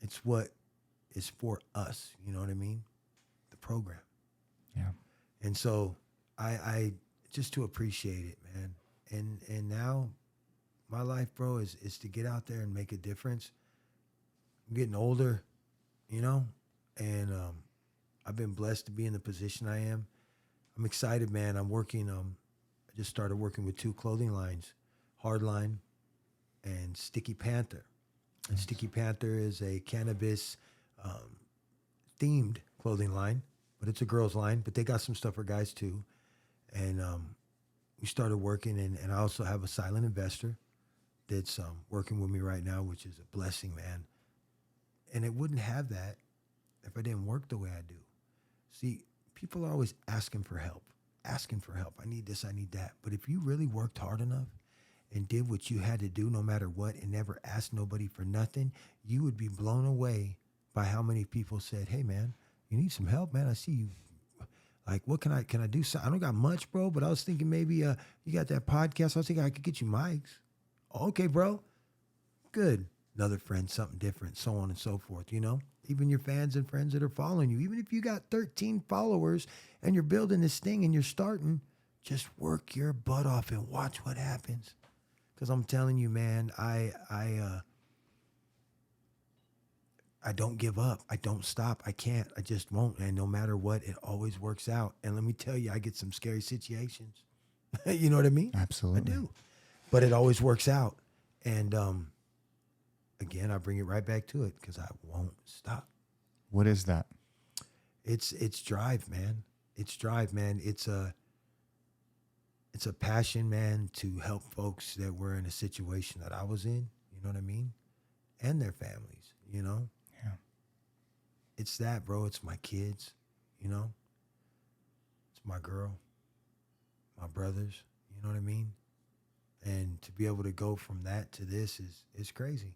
It's what is for us. You know what I mean? The program. Yeah. And so I just to appreciate it, man. And now my life, bro, is to get out there and make a difference. I'm getting older, you know, and I've been blessed to be in the position I am. I'm excited, man. I'm working. I just started working with 2 clothing lines, Hardline and Sticky Panther. And Sticky Panther is a cannabis themed clothing line, but it's a girls line. But they got some stuff for guys too. And we started working, and I also have a silent investor that's working with me right now, which is a blessing, man. And it wouldn't have that if I didn't work the way I do. See, people are always asking for help. I need this, I need that. But if you really worked hard enough and did what you had to do no matter what and never asked nobody for nothing, you would be blown away by how many people said, hey, man, you need some help, man. I see you. Like, what can I do? So I don't got much, bro, but I was thinking maybe you got that podcast. I was thinking I could get you mics. Okay, bro. Good. Another friend, something different, so on and so forth, you know? Even your fans and friends that are following you, even if you got 13 followers and you're building this thing and you're starting, just work your butt off and watch what happens. Because I'm telling you, man, I don't give up. I don't stop. I can't. I just won't. And no matter what, it always works out. And let me tell you, I get some scary situations. You know what I mean? Absolutely. I do. But it always works out. And again, I bring it right back to it because I won't stop. What is that? It's drive, man. It's drive, man. It's a passion, man, to help folks that were in a situation that I was in, you know what I mean? And their families, you know? Yeah. It's that, bro. It's my kids, you know? It's my girl, my brothers, you know what I mean? And to be able to go from that to this is crazy.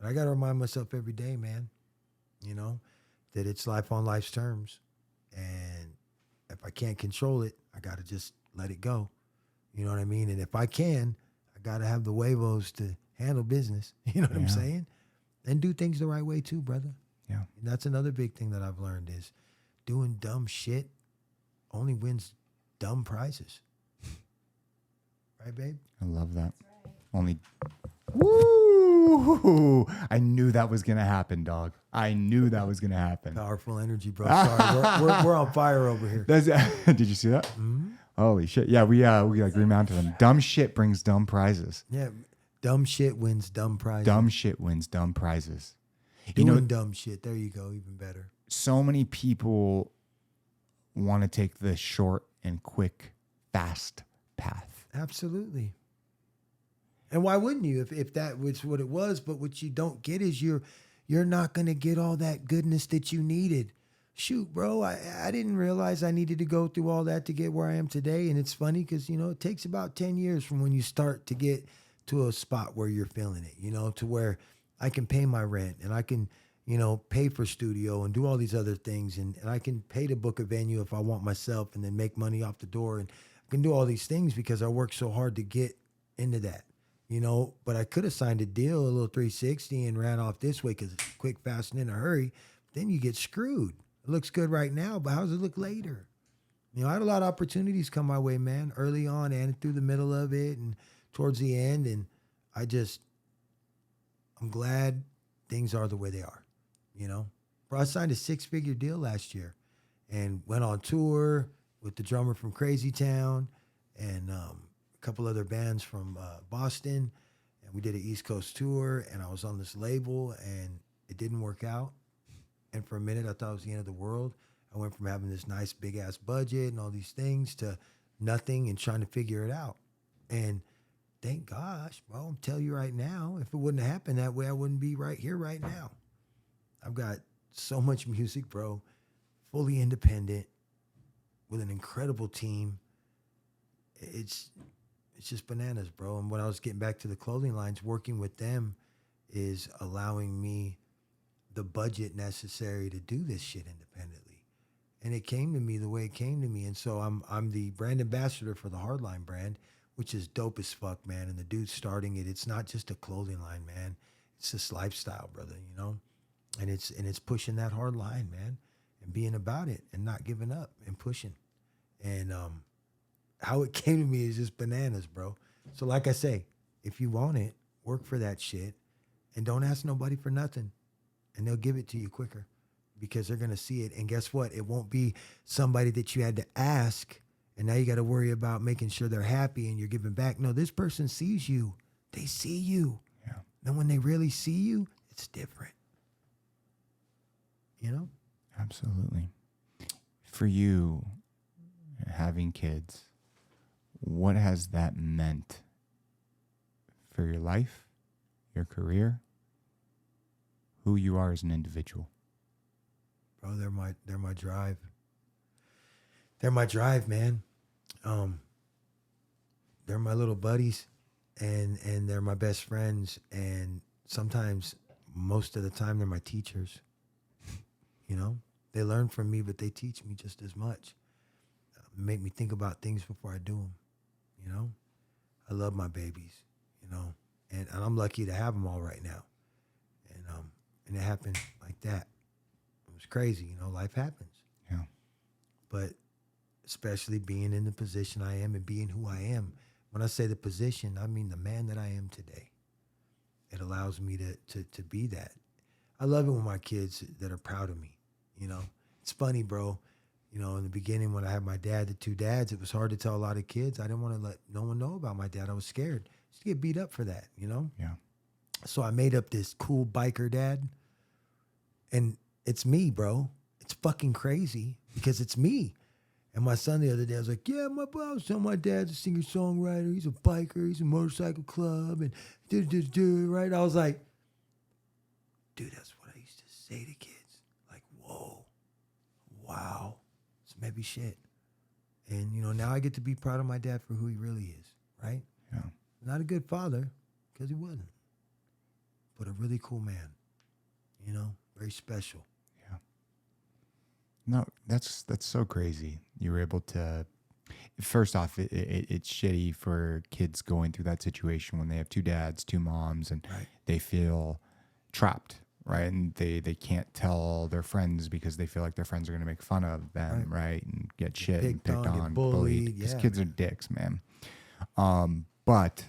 But I got to remind myself every day, man, you know, that it's life on life's terms. And if I can't control it, I got to just let it go. You know what I mean? And if I can, I got to have the huevos to handle business. You know what I'm saying? And do things the right way too, brother. Yeah. And that's another big thing that I've learned is doing dumb shit only wins dumb prizes. Right, babe? I love that. Only. Woo! I knew that was gonna happen, dog. I knew that was gonna happen. Powerful energy, bro. Sorry, we're on fire over here. That's, did you see that? Mm-hmm. Holy shit! Yeah, we like remounted them. Dumb shit brings dumb prizes. Yeah, dumb shit wins dumb prizes. Dumb shit wins dumb prizes. Doing dumb shit. There you go. Even better. So many people want to take the short and quick, fast path. Absolutely. And why wouldn't you if that was what it was? But what you don't get is you're not going to get all that goodness that you needed. Shoot, bro, I didn't realize I needed to go through all that to get where I am today. And it's funny because, you know, it takes about 10 years from when you start to get to a spot where you're feeling it, you know, to where I can pay my rent and I can, you know, pay for studio and do all these other things. And I can pay to book a venue if I want myself and then make money off the door. And I can do all these things because I worked so hard to get into that. You know, but I could have signed a deal, a little 360, and ran off this way because it's quick, fast, and in a hurry. Then you get screwed. It looks good right now, but how does it look later? You know, I had a lot of opportunities come my way, man, early on and through the middle of it and towards the end. And I'm glad things are the way they are, you know. Bro, I signed a 6-figure deal last year and went on tour with the drummer from Crazy Town and couple other bands from Boston, and we did an East Coast tour, and I was on this label, and it didn't work out. And for a minute, I thought it was the end of the world. I went from having this nice big-ass budget and all these things to nothing and trying to figure it out. And thank gosh, bro, I'm telling you right now, if it wouldn't have happened that way, I wouldn't be right here right now. I've got so much music, bro, fully independent, with an incredible team. It's just bananas, bro. And when I was getting back to the clothing lines, working with them is allowing me the budget necessary to do this shit independently. And it came to me the way it came to me. And so I'm the brand ambassador for the Hardline brand, which is dope as fuck, man. And the dude starting it, it's not just a clothing line, man. It's this lifestyle, brother, you know? And it's pushing that hard line, man, and being about it and not giving up and pushing. And how it came to me is just bananas, bro. So like I say, if you want it, work for that shit and don't ask nobody for nothing. And they'll give it to you quicker because they're going to see it. And guess what? It won't be somebody that you had to ask. And now you got to worry about making sure they're happy and you're giving back. No, this person sees you. They see you. Yeah. And when they really see you, it's different. You know? Absolutely. For you, having kids, what has that meant for your life, your career, who you are as an individual? Bro, they're my drive. They're my drive, man. They're my little buddies and they're my best friends. And sometimes, most of the time, they're my teachers. You know, they learn from me, but they teach me just as much. Make me think about things before I do them. You know, I love my babies, you know, and I'm lucky to have them all right now. And it happened like that. It was crazy, you know, life happens. Yeah. But especially being in the position I am and being who I am. When I say the position, I mean the man that I am today. It allows me to be that. I love it when my kids that are proud of me, you know. It's funny, bro. You know, in the beginning when I had my dad, the two dads, it was hard to tell a lot of kids. I didn't want to let no one know about my dad. I was scared. I used to get beat up for that, you know? Yeah. So I made up this cool biker dad. And it's me, bro. It's fucking crazy because it's me. And my son the other day, I was like, yeah, I was telling my dad's a singer-songwriter. He's a biker. He's a motorcycle club. And right? I was like, dude, that's what I used to say to kids. Like, whoa, wow, it's maybe shit. And, you know, now I get to be proud of my dad for who he really is, right? Yeah. Not a good father, because he wasn't. But a really cool man, you know, very special. Yeah. No, that's so crazy. You were able to. First off, it's shitty for kids going through that situation when they have two dads, two moms, and Right. they feel trapped, right? And they can't tell their friends because they feel like their friends are going to make fun of them, right? And get shit and picked on, get bullied. Because Yeah, kids are dicks, man. But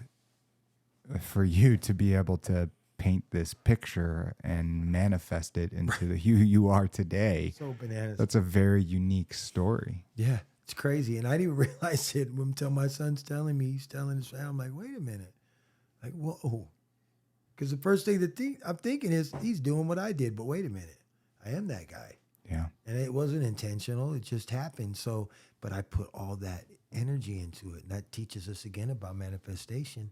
for you to be able to paint this picture and manifest it into the who you are today, So bananas. that's a very unique story. Yeah, it's crazy. And I didn't even realize it until my son's telling me. He's telling his family. I'm like, wait a minute. Like, whoa. Because the first thing I'm thinking is he's doing what I did. But wait a minute. I am that guy. Yeah. And it wasn't intentional. It just happened. So, but I put all that energy into it. And that teaches us again about manifestation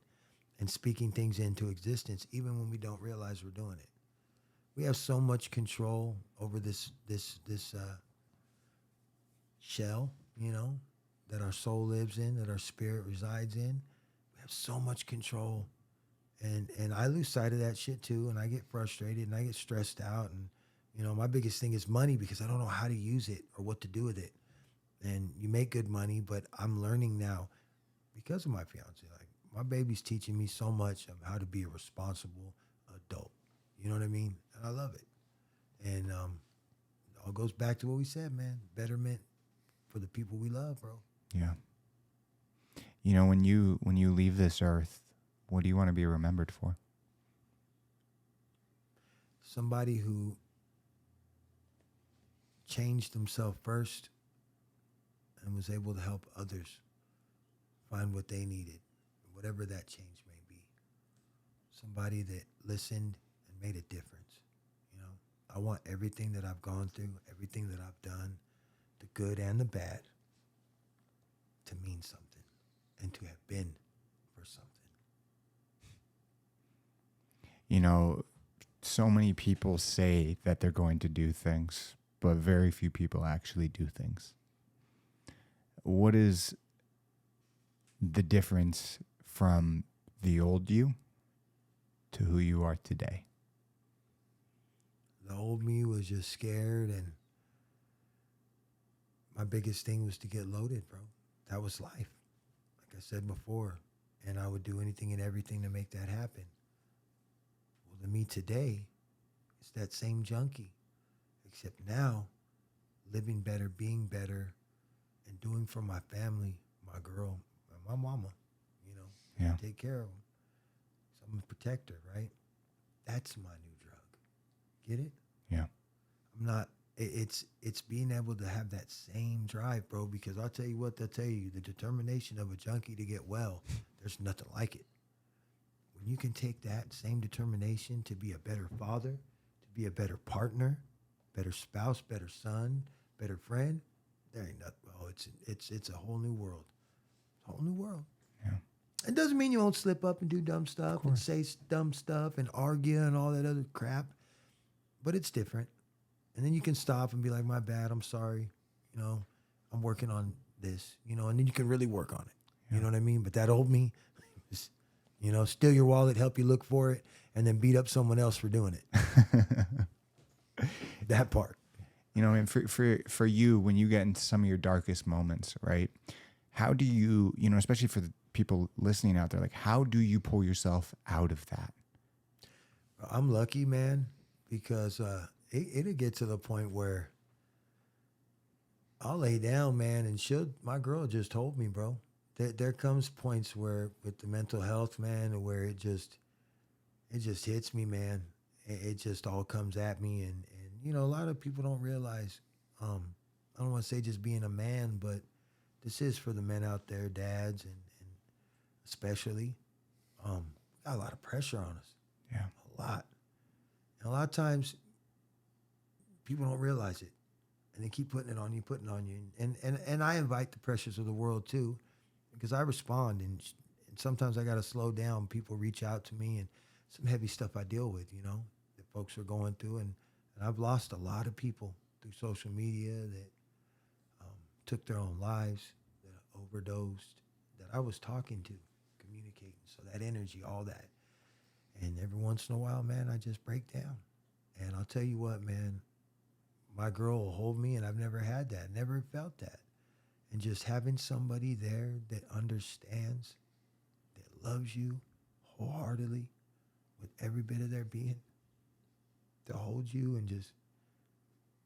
and speaking things into existence, even when we don't realize we're doing it. We have so much control over this shell, you know, that our soul lives in, that our spirit resides in. We have so much control. And I lose sight of that shit too, and I get frustrated and I get stressed out. And, you know, my biggest thing is money because I don't know how to use it or what to do with it. And you make good money, but I'm learning now because of my fiance. Like, my baby's teaching me so much of how to be a responsible adult. You know what I mean? And I love it. And it all goes back to what we said, man. Betterment for the people we love, bro. Yeah. You know, when you leave this earth, what do you want to be remembered for? Somebody who changed himself first and was able to help others find what they needed, whatever that change may be. Somebody that listened and made a difference. You know, I want everything that I've gone through, everything that I've done, the good and the bad, to mean something and to have been for something. You know, so many people say that they're going to do things, but very few people actually do things. What is the difference from the old you to who you are today? The old me was just scared, and my biggest thing was to get loaded, bro. That was life, like I said before, and I would do anything and everything to make that happen. Well, the me today is that same junkie, except now living better, being better, and doing for my family, my girl, and my mama, you know, Yeah. take care of them. So I'm a protector, right? That's my new drug. Get it? Yeah. I'm not. It's being able to have that same drive, bro. Because I'll tell you what, they'll tell you, the determination of a junkie to get well. There's nothing like it. When you can take that same determination to be a better father, to be a better partner, better spouse, better son, better friend, there ain't nothing. Oh, it's a whole new world. Whole new world. Yeah. It doesn't mean you won't slip up and do dumb stuff and say dumb stuff and argue and all that other crap, but it's different. And then you can stop and be like, my bad, I'm sorry. You know, I'm working on this, you know, and then you can really work on it. Yeah. You know what I mean? But that old me, is, you know, steal your wallet, help you look for it, and then beat up someone else for doing it. That part. You know, and for you, when you get into some of your darkest moments, right? How do you, you know, especially for the people listening out there, like, how do you pull yourself out of that? I'm lucky, man, because it'll get to the point where I'll lay down, man, and my girl just told me, bro. There comes points where with the mental health, man, where it just hits me, man. It just all comes at me, and you know, a lot of people don't realize. I don't want to say just being a man, but this is for the men out there, dads, and especially, got a lot of pressure on us. Yeah. A lot. And a lot of times, people don't realize it, and they keep putting it on you. And I invite the pressures of the world too, because I respond, and sometimes I got to slow down. People reach out to me, and some heavy stuff I deal with, you know, that folks are going through, and I've lost a lot of people through social media that took their own lives, that overdosed, that I was talking to, communicating. So that energy, all that. And every once in a while, man, I just break down. And I'll tell you what, man, my girl will hold me, and I've never had that, never felt that. And just having somebody there that understands, that loves you wholeheartedly with every bit of their being, to hold you and just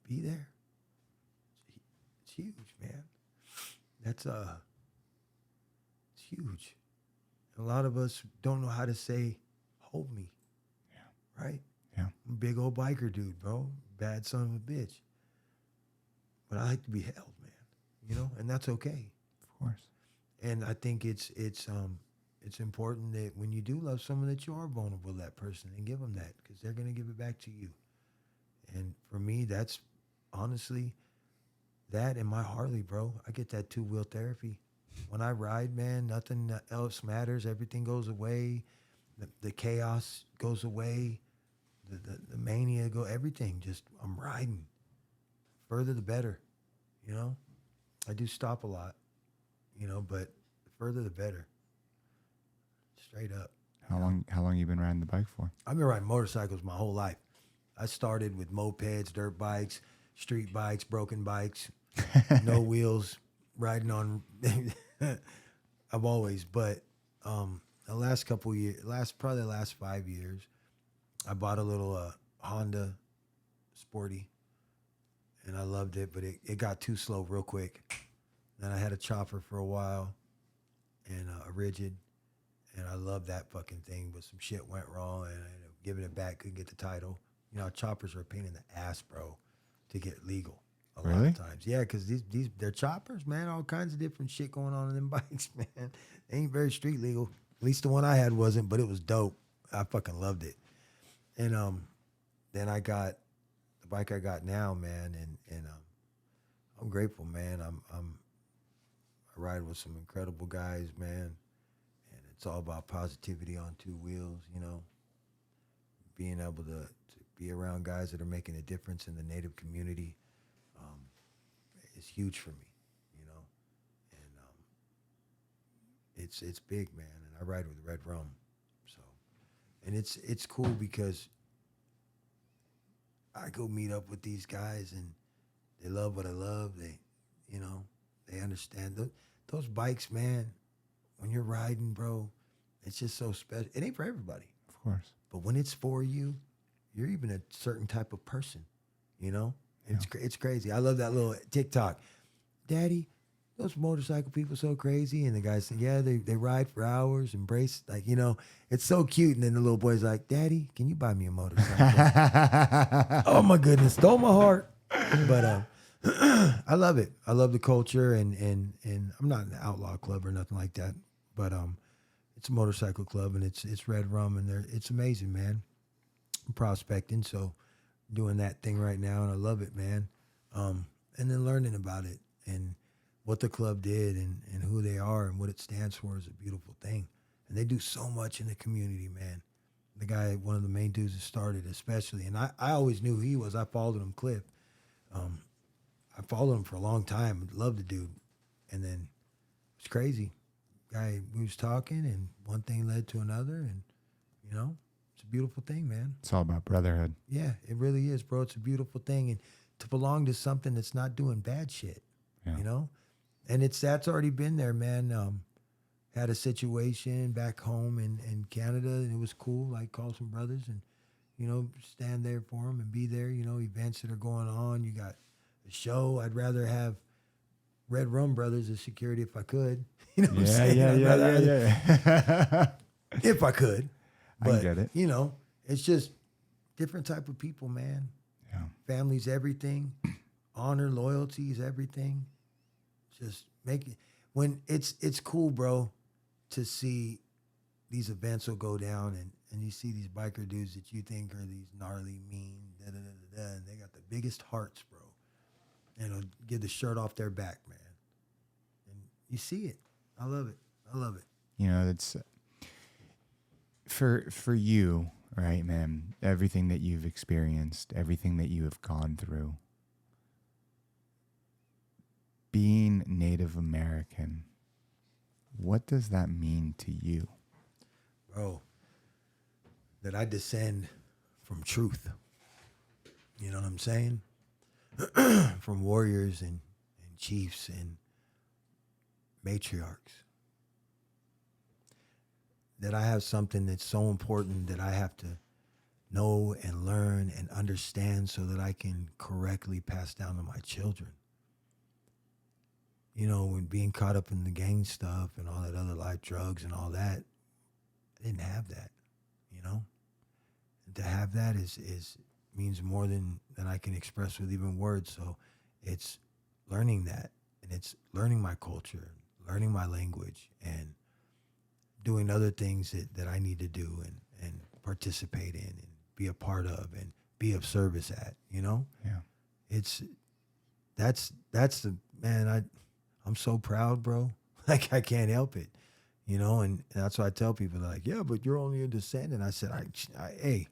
be there. It's huge, man. It's huge. And a lot of us don't know how to say, hold me. Yeah. Right? Yeah. I'm a big old biker dude, bro. Bad son of a bitch. But I like to be held, man. You know, and that's okay. Of course. And I think it's important that when you do love someone, that you are vulnerable to that person and give them that, because they're going to give it back to you. And for me, that's honestly that and my Harley, bro. I get that 2-wheel therapy. When I ride, man, nothing else matters. Everything goes away. The chaos goes away. The mania everything. Just, I'm riding. Further the better, you know? I do stop a lot, you know, but the further the better. Straight up. How long you been riding the bike for? I've been riding motorcycles my whole life. I started with mopeds, dirt bikes, street bikes, broken bikes, no wheels, riding on. I've always, but the last couple years, probably the last 5 years, I bought a little Honda Sporty, and I loved it, but it got too slow real quick. Then I had a chopper for a while, and a rigid, and I loved that fucking thing, but some shit went wrong, and I ended up giving it back, couldn't get the title. You know, choppers are a pain in the ass, bro, to get legal a lot of times. Yeah, because they're choppers, man, all kinds of different shit going on in them bikes, man. They ain't very street legal. At least the one I had wasn't, but it was dope. I fucking loved it. And then I got the bike I got now, man, and I'm grateful, man. I ride with some incredible guys, man, and it's all about positivity on 2 wheels, you know. Being able to be around guys that are making a difference in the Native community is huge for me, you know. And it's big, man. And I ride with Red Rum, so. And it's cool because I go meet up with these guys and they love what I love. They, you know, they understand. Those bikes, man, when you're riding, bro, it's just so special. It ain't for everybody. Of course. But when it's for you, you're even a certain type of person, you know? It's crazy. I love that little TikTok. Daddy, those motorcycle people so crazy. And the guy said, yeah, they ride for hours, embrace, like, you know, it's so cute. And then the little boy's like, Daddy, can you buy me a motorcycle? Oh, my goodness. Stole my heart. But I love it. I love the culture. And I'm not in the outlaw club or nothing like that. But it's a motorcycle club, and it's red rum, and it's amazing, man. I'm prospecting, so doing that thing right now, and I love it, man. And then learning about it and what the club did and who they are and what it stands for is a beautiful thing. And they do so much in the community, man. The guy, one of the main dudes that started especially, and I always knew who he was. I followed him, Cliff. I followed him for a long time. Loved the dude. And then it's crazy. Guy, we was talking, and one thing led to another, and, you know, it's a beautiful thing, man. It's all about brotherhood. Yeah, it really is, bro. It's a beautiful thing, and to belong to something that's not doing bad shit, you know? And that's already been there, man. Had a situation back home in Canada, and it was cool, like call some brothers and, you know, stand there for them and be there, you know, events that are going on. You got a show. I'd rather have Red Rum Brothers as security if I could. You know what I'm saying? Yeah. If I could. But, I get it. You know, it's just different type of people, man. Yeah. Family's everything. Honor, loyalty is everything. Just make it. When it's cool, bro, to see these events will go down and you see these biker dudes that you think are these gnarly, mean, and they got the biggest hearts, bro. And it'll get the shirt off their back, man. And you see it. I love it. I love it. You know, it's for you, right, man? Everything that you've experienced, everything that you have gone through, being Native American, what does that mean to you? Bro, that I descend from truth. You know what I'm saying? From warriors and chiefs and matriarchs. That I have something that's so important that I have to know and learn and understand so that I can correctly pass down to my children. You know, when being caught up in the gang stuff and all that other life, drugs and all that, I didn't have that, you know? And to have that is means more than I can express with even words. So it's learning that, and it's learning my culture, learning my language, and doing other things that I need to do and participate in and be a part of and be of service at, you know? Yeah. That's the, man, I'm so proud, bro. Like, I can't help it, you know? And that's why I tell people, they're like, yeah, but you're only a descendant. I said, hey,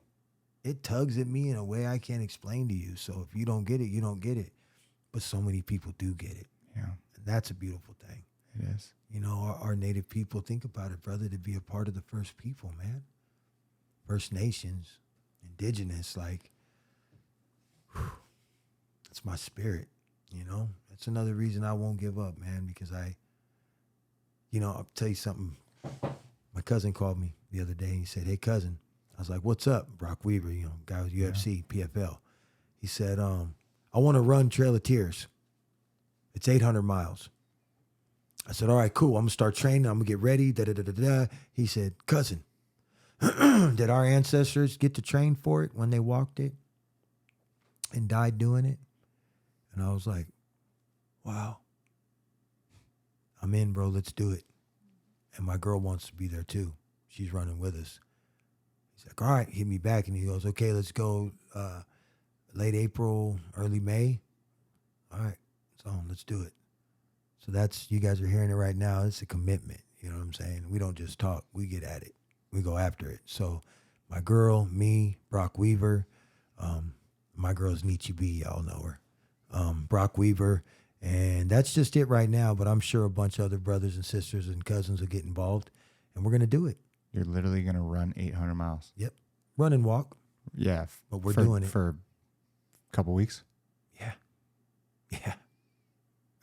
it tugs at me in a way I can't explain to you. So if you don't get it, you don't get it. But so many people do get it. Yeah. And that's a beautiful thing. It is. You know, our native people, think about it, brother, to be a part of the first people, man. First Nations, indigenous, like, whew, that's my spirit, you know? That's another reason I won't give up, man, because I'll tell you something. My cousin called me the other day and he said, hey, cousin. I was like, what's up? Brock Weaver, you know, guy with UFC, PFL. He said, I want to run Trail of Tears. It's 800 miles. I said, all right, cool. I'm going to start training. I'm going to get ready. Da-da-da-da-da. He said, cousin, did our ancestors get to train for it when they walked it and died doing it? And I was like, wow. I'm in, bro. Let's do it. And my girl wants to be there too. She's running with us. He's like, all right, hit me back. And he goes, okay, let's go late April, early May. All right, it's on. Let's do it. So you guys are hearing it right now. It's a commitment. You know what I'm saying? We don't just talk. We get at it. We go after it. So my girl, me, Brock Weaver, my girl's Nietzsche B, y'all know her. Brock Weaver. And that's just it right now. But I'm sure a bunch of other brothers and sisters and cousins will get involved. And we're going to do it. You're literally going to run 800 miles. Yep. Run and walk. Yeah. But we're doing it. For a couple weeks. Yeah. Yeah.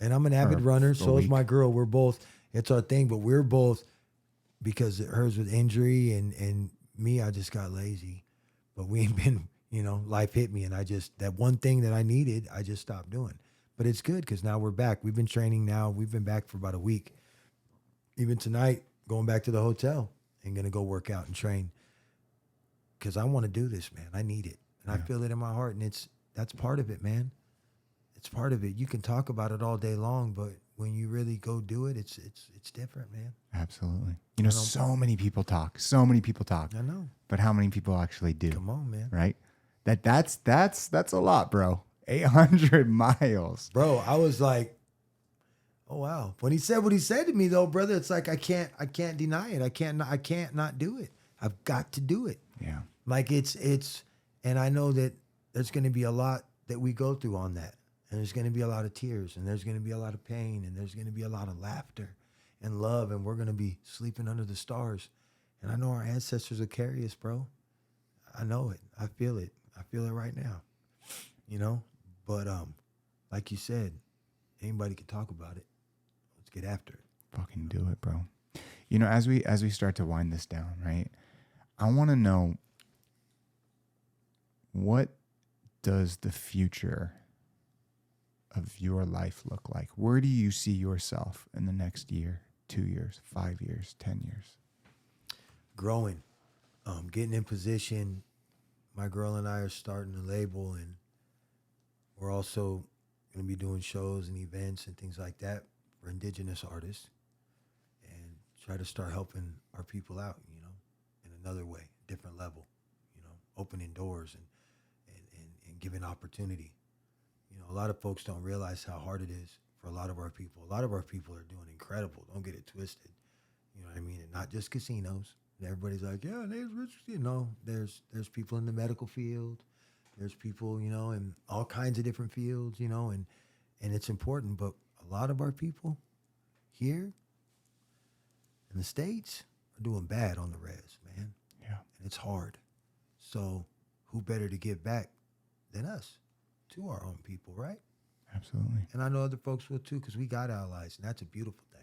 And I'm an avid runner. So is my girl. We're both, it's our thing, but we're both, because hers with injury and me, I just got lazy. But we ain't been, life hit me and that one thing that I needed, I just stopped doing. But it's good because now we're back. We've been training now. We've been back for about a week. Even tonight, going back to the hotel and going to go work out and train. Because I want to do this, man. I need it. And I feel it in my heart. And that's part of it, man. It's part of it. You can talk about it all day long, but when you really go do it, it's different, man. Absolutely. So many people talk. So many people talk. I know. But how many people actually do? Come on, man. Right? That's a lot, bro. 800 miles. Bro, I was like, oh wow. When he said what he said to me though, brother, it's like I can't deny it. I can't not do it. I've got to do it. Yeah. Like it's and I know that there's going to be a lot that we go through on that. And there's going to be a lot of tears and there's going to be a lot of pain and there's going to be a lot of laughter and love and we're going to be sleeping under the stars. And I know our ancestors will carry us, bro. I know it. I feel it. I feel it right now. But like you said, anybody can talk about it. Let's get after it. Fucking do it, bro. As we start to wind this down, right? I want to know, what does the future of your life look like? Where do you see yourself in the next year, 2 years, 5 years, 10 years? Growing, getting in position. My girl and I are starting a label, and we're also going to be doing shows and events and things like that for indigenous artists, and try to start helping our people out, in another way, different level, opening doors and giving opportunity. A lot of folks don't realize how hard it is for a lot of our people. A lot of our people are doing incredible. Don't get it twisted. You know what I mean? And not just casinos. And everybody's like, yeah, there's rich. There's people in the medical field. There's people, in all kinds of different fields, and it's important. But a lot of our people here in the States are doing bad on the res, man. Yeah. And it's hard. So who better to give back than us to our own people, right? Absolutely. And I know other folks will too, because we got allies, and that's a beautiful thing,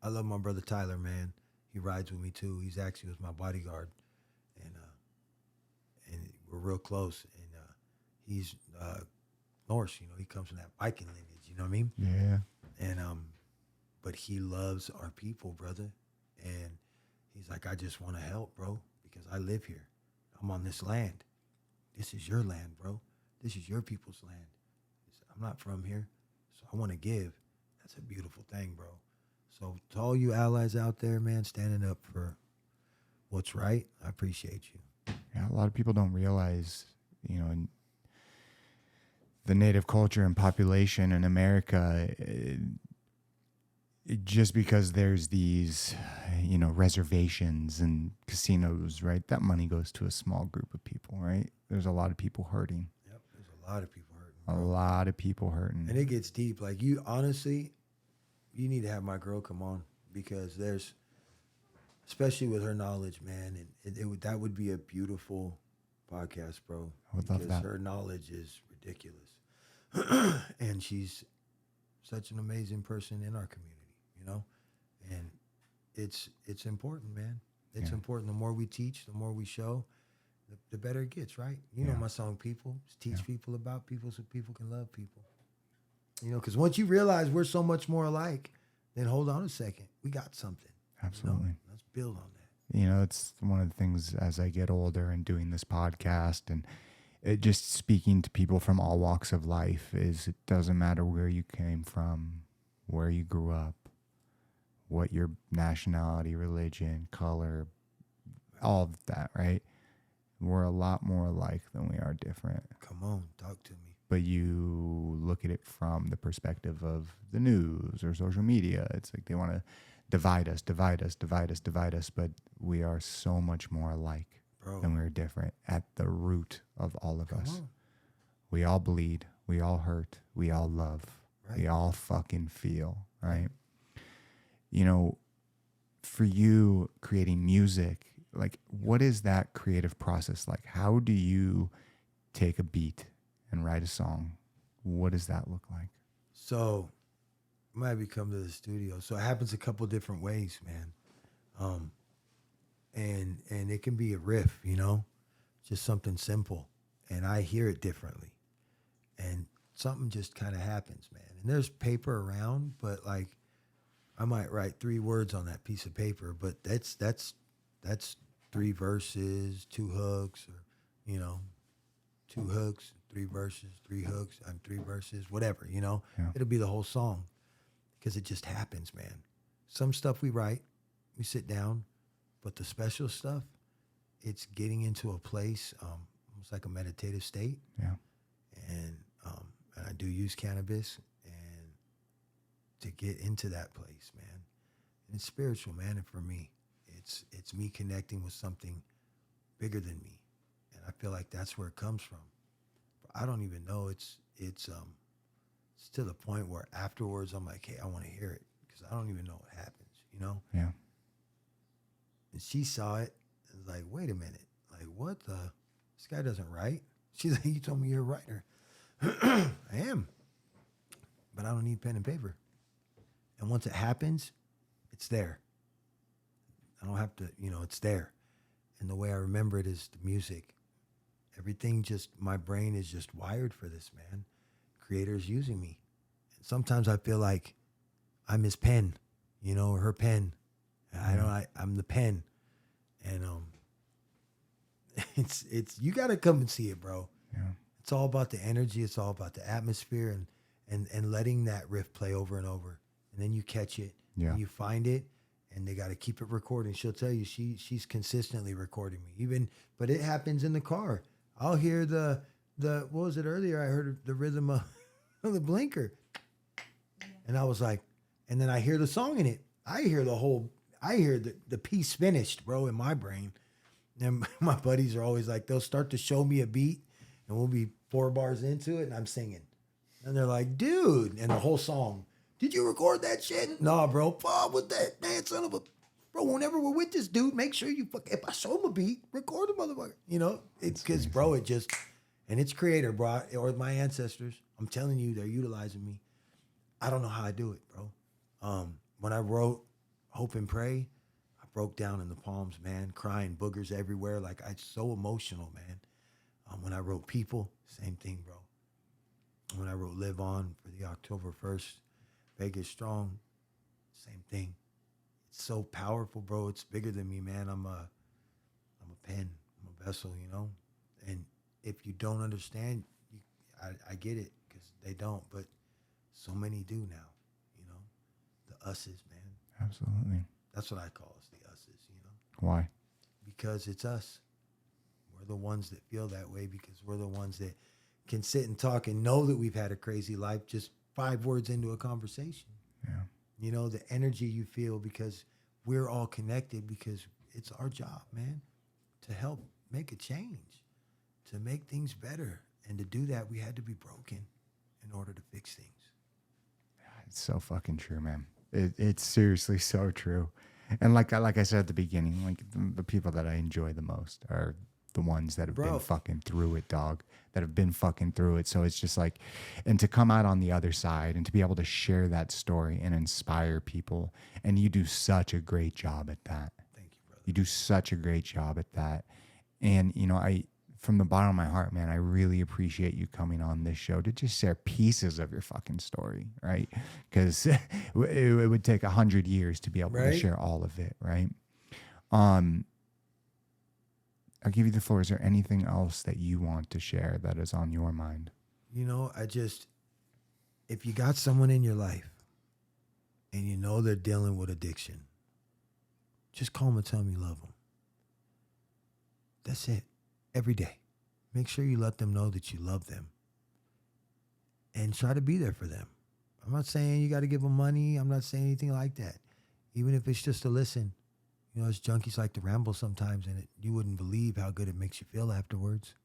I love my brother Tyler, man. He rides with me too. He's actually was my bodyguard, and we're real close. And he's Norse, he comes from that biking lineage, you know what I mean? Yeah. And but he loves our people, brother. And he's like, I just want to help, bro, because I live here. I'm on this land. This is your land, bro. This is your people's land. I'm not from here, so I want to give. That's a beautiful thing, bro. So to all you allies out there, man, standing up for what's right, I appreciate you. Yeah, a lot of people don't realize, the native culture and population in America, just because there's these, reservations and casinos, right? That money goes to a small group of people, right? There's a lot of people hurting. Yep, there's a lot of people hurting. A lot of people hurting. And it gets deep. Like you, honestly, you need to have my girl come on, because there's, especially with her knowledge, man, and that would be a beautiful podcast, bro. I would love that. Because her knowledge is ridiculous. And she's such an amazing person in our community, and it's important, man. It's important. The more we teach, the more we show, the better it gets, right? You know my song, People. Just teach people about people so people can love people. Because once you realize we're so much more alike, then hold on a second. We got something. Absolutely. Let's build on that. It's one of the things as I get older and doing this podcast and it just speaking to people from all walks of life, is it doesn't matter where you came from, where you grew up, what your nationality, religion, color, all of that, right? We're a lot more alike than we are different. Come on, talk to me. But you look at it from the perspective of the news or social media. It's like they want to divide us. But we are so much more alike, bro, than we're different at the root of all of us. On. We all bleed. We all hurt. We all love. Right. We all fucking feel, right? for you creating music, like what is that creative process like? How do you take a beat and write a song? What does that look like? So, I might be come to the studio. So it happens a couple different ways, man. And it can be a riff, you know, just something simple, and I hear it differently, and something just kind of happens, man. And there's paper around, but like I might write 3 words on that piece of paper, but that's 3 verses, 2 hooks, or you know, 2 hooks, 3 verses, 3 hooks, 3 verses, whatever, you know. Yeah. It'll be the whole song because it just happens, man. Some stuff we write, we sit down, but the special stuff, it's getting into a place, almost like a meditative state. Yeah. And I do use cannabis and to get into that place, man. And it's spiritual, man. And for me, it's me connecting with something bigger than me. And I feel like that's where it comes from. But I don't even know. It's to the point where afterwards I'm like, hey, I want to hear it because I don't even know what happens, you know? Yeah. And she saw it and was like, wait a minute. Like, what the? This guy doesn't write. She's like, you told me you're a writer. I am. But I don't need pen and paper. And once it happens, it's there. I don't have to, you know, it's there. And the way I remember it is the music. Everything just, my brain is just wired for this, man. Creator's using me. And sometimes I feel like I'm his pen, you know, or her pen. I'm the pen. And it's you gotta come and see it, bro. Yeah. It's all about the energy, it's all about the atmosphere and letting that riff play over and over. And then you catch it, Yeah. and you find it, and they gotta keep it recording. She'll tell you she's consistently recording me. But it happens in the car. I'll hear the what was it earlier? I heard the rhythm of the blinker. And I was like, and then I hear the song in it. I hear the piece finished, bro, in my brain. And my buddies are always like, they'll start to show me a beat and we'll be 4 bars into it and I'm singing. And they're like, dude, and the whole song, did you record that shit? Nah, bro, fuck with that, man, son of a, bro, whenever we're with this dude, make sure you if I show him a beat, record the motherfucker. You know, it's because, bro, it just, and it's creator, bro, or my ancestors. I'm telling you, they're utilizing me. I don't know how I do it, bro. When I wrote Hope and Pray, I broke down in the palms, man, crying, boogers everywhere. Like, I'm so emotional, man. When I wrote People, same thing, bro. When I wrote Live On for the October 1st, Vegas Strong, same thing. It's so powerful, bro. It's bigger than me, man. I'm a pen. I'm a vessel, you know? And if you don't understand, I get it, because they don't, but so many do now, you know? The us's, man. Absolutely. That's what I call us, the us's, you know? Why? Because it's us. We're the ones that feel that way because we're the ones that can sit and talk and know that we've had a crazy life just 5 words into a conversation. Yeah. You know, the energy you feel because we're all connected because it's our job, man, to help make a change, to make things better. And to do that, we had to be broken in order to fix things. It's so fucking true, man. It's seriously so true. And like I said at the beginning, like the people that I enjoy the most are the ones that have been fucking through it, dog, that have been fucking through it. So it's just like, and to come out on the other side and to be able to share that story and inspire people. And you do such a great job at that. Thank you, brother. You do such a great job at that. And, you know, from the bottom of my heart, man, I really appreciate you coming on this show to just share pieces of your fucking story, right? Because it would take 100 years to be able to share all of it, right? I'll give you the floor. Is there anything else that you want to share that is on your mind? You know, if you got someone in your life and you know they're dealing with addiction, just call them and tell them you love them. That's it. Every day. Make sure you let them know that you love them. And try to be there for them. I'm not saying you got to give them money. I'm not saying anything like that. Even if it's just to listen. You know, us junkies like to ramble sometimes, and you wouldn't believe how good it makes you feel afterwards.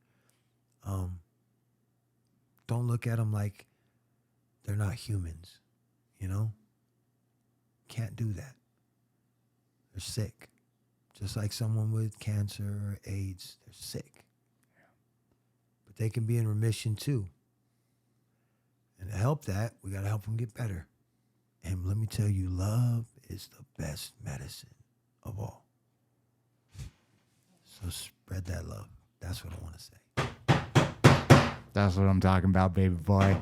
Don't look at them like they're not humans, you know? Can't do that. They're sick. Just like someone with cancer or AIDS, they're sick. But they can be in remission too. And to help that, we got to help them get better. And let me tell you, love is the best medicine of all. So spread that love. That's what I want to say. That's what I'm talking about, baby boy.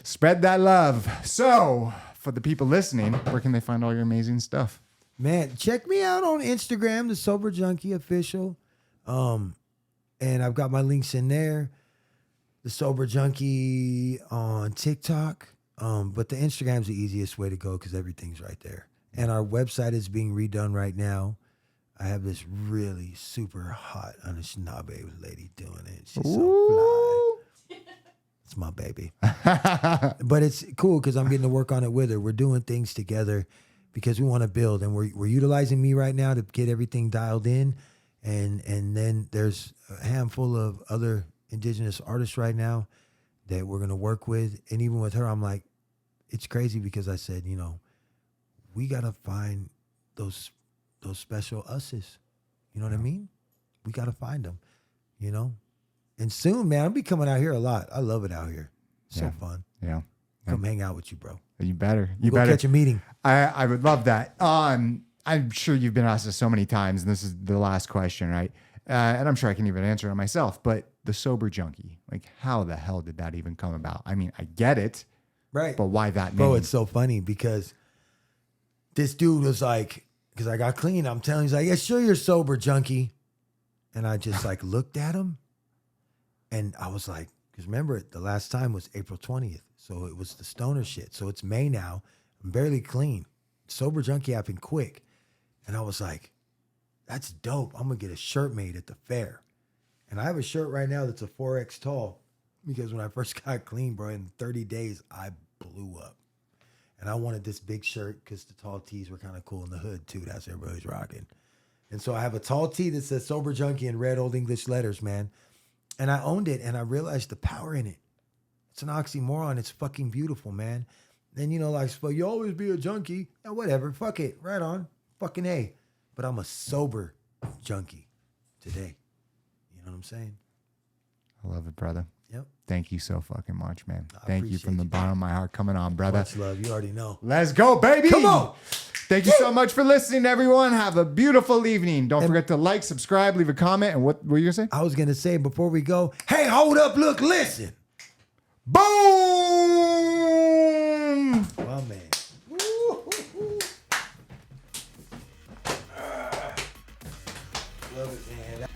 Spread that love. So, for the people listening, where can they find all your amazing stuff? Man, check me out on Instagram, the Sober Junkie Official. And I've got my links in there. The Sober Junkie on TikTok. But the Instagram's the easiest way to go because everything's right there. And our website is being redone right now. I have this really super hot Anishinaabe lady doing it. She's so fly. It's my baby. But it's cool because I'm getting to work on it with her. We're doing things together because we want to build, and we're utilizing me right now to get everything dialed in. And then there's a handful of other indigenous artists right now that we're going to work with. And even with her, I'm like, it's crazy because I said, you know, we got to find those special us's. You know what I mean? We got to find them, you know? And soon, man, I'll be coming out here a lot. I love it out here. So fun. Yeah. Come hang out with you, bro. You better. You We'll better. catch a meeting. I would love that. I'm sure you've been asked this so many times, and this is the last question, right? And I'm sure I can even answer it myself, but the Sober Junkie, like how the hell did that even come about? I mean, I get it, Right. but why that name? Bro, it's so funny because this dude was like, because I got clean, I'm telling him, he's like, yeah, sure, you're Sober Junkie. And I just like looked at him and I was like, because remember, the last time was April 20th. So it was the stoner shit. So it's May now. I'm barely clean. Sober Junkie happened quick. And I was like, that's dope. I'm going to get a shirt made at the fair. And I have a shirt right now that's a 4X tall because when I first got clean, bro, in 30 days, I blew up. And I wanted this big shirt because the tall tees were kind of cool in the hood too. That's what everybody's rocking. And so I have a tall tee that says Sober Junkie in red old English letters, man. And I owned it and I realized the power in it. It's an oxymoron. It's fucking beautiful, man. Then, you know, like, well, you always be a junkie. Yeah, whatever. Fuck it. Right on. Fucking A. But I'm a sober junkie today. You know what I'm saying? I love it, brother. Yep. Thank you so fucking much, man. I Thank you appreciate from the you, bottom of my heart coming on, brother. Much love. You already know. Let's go, baby. Come on. Thank you so much for listening, everyone. Have a beautiful evening. Don't forget to like, subscribe, leave a comment. And what were you going to say? I was going to say before we go, hey, hold up, look, listen. Boom! My man. Love it, man.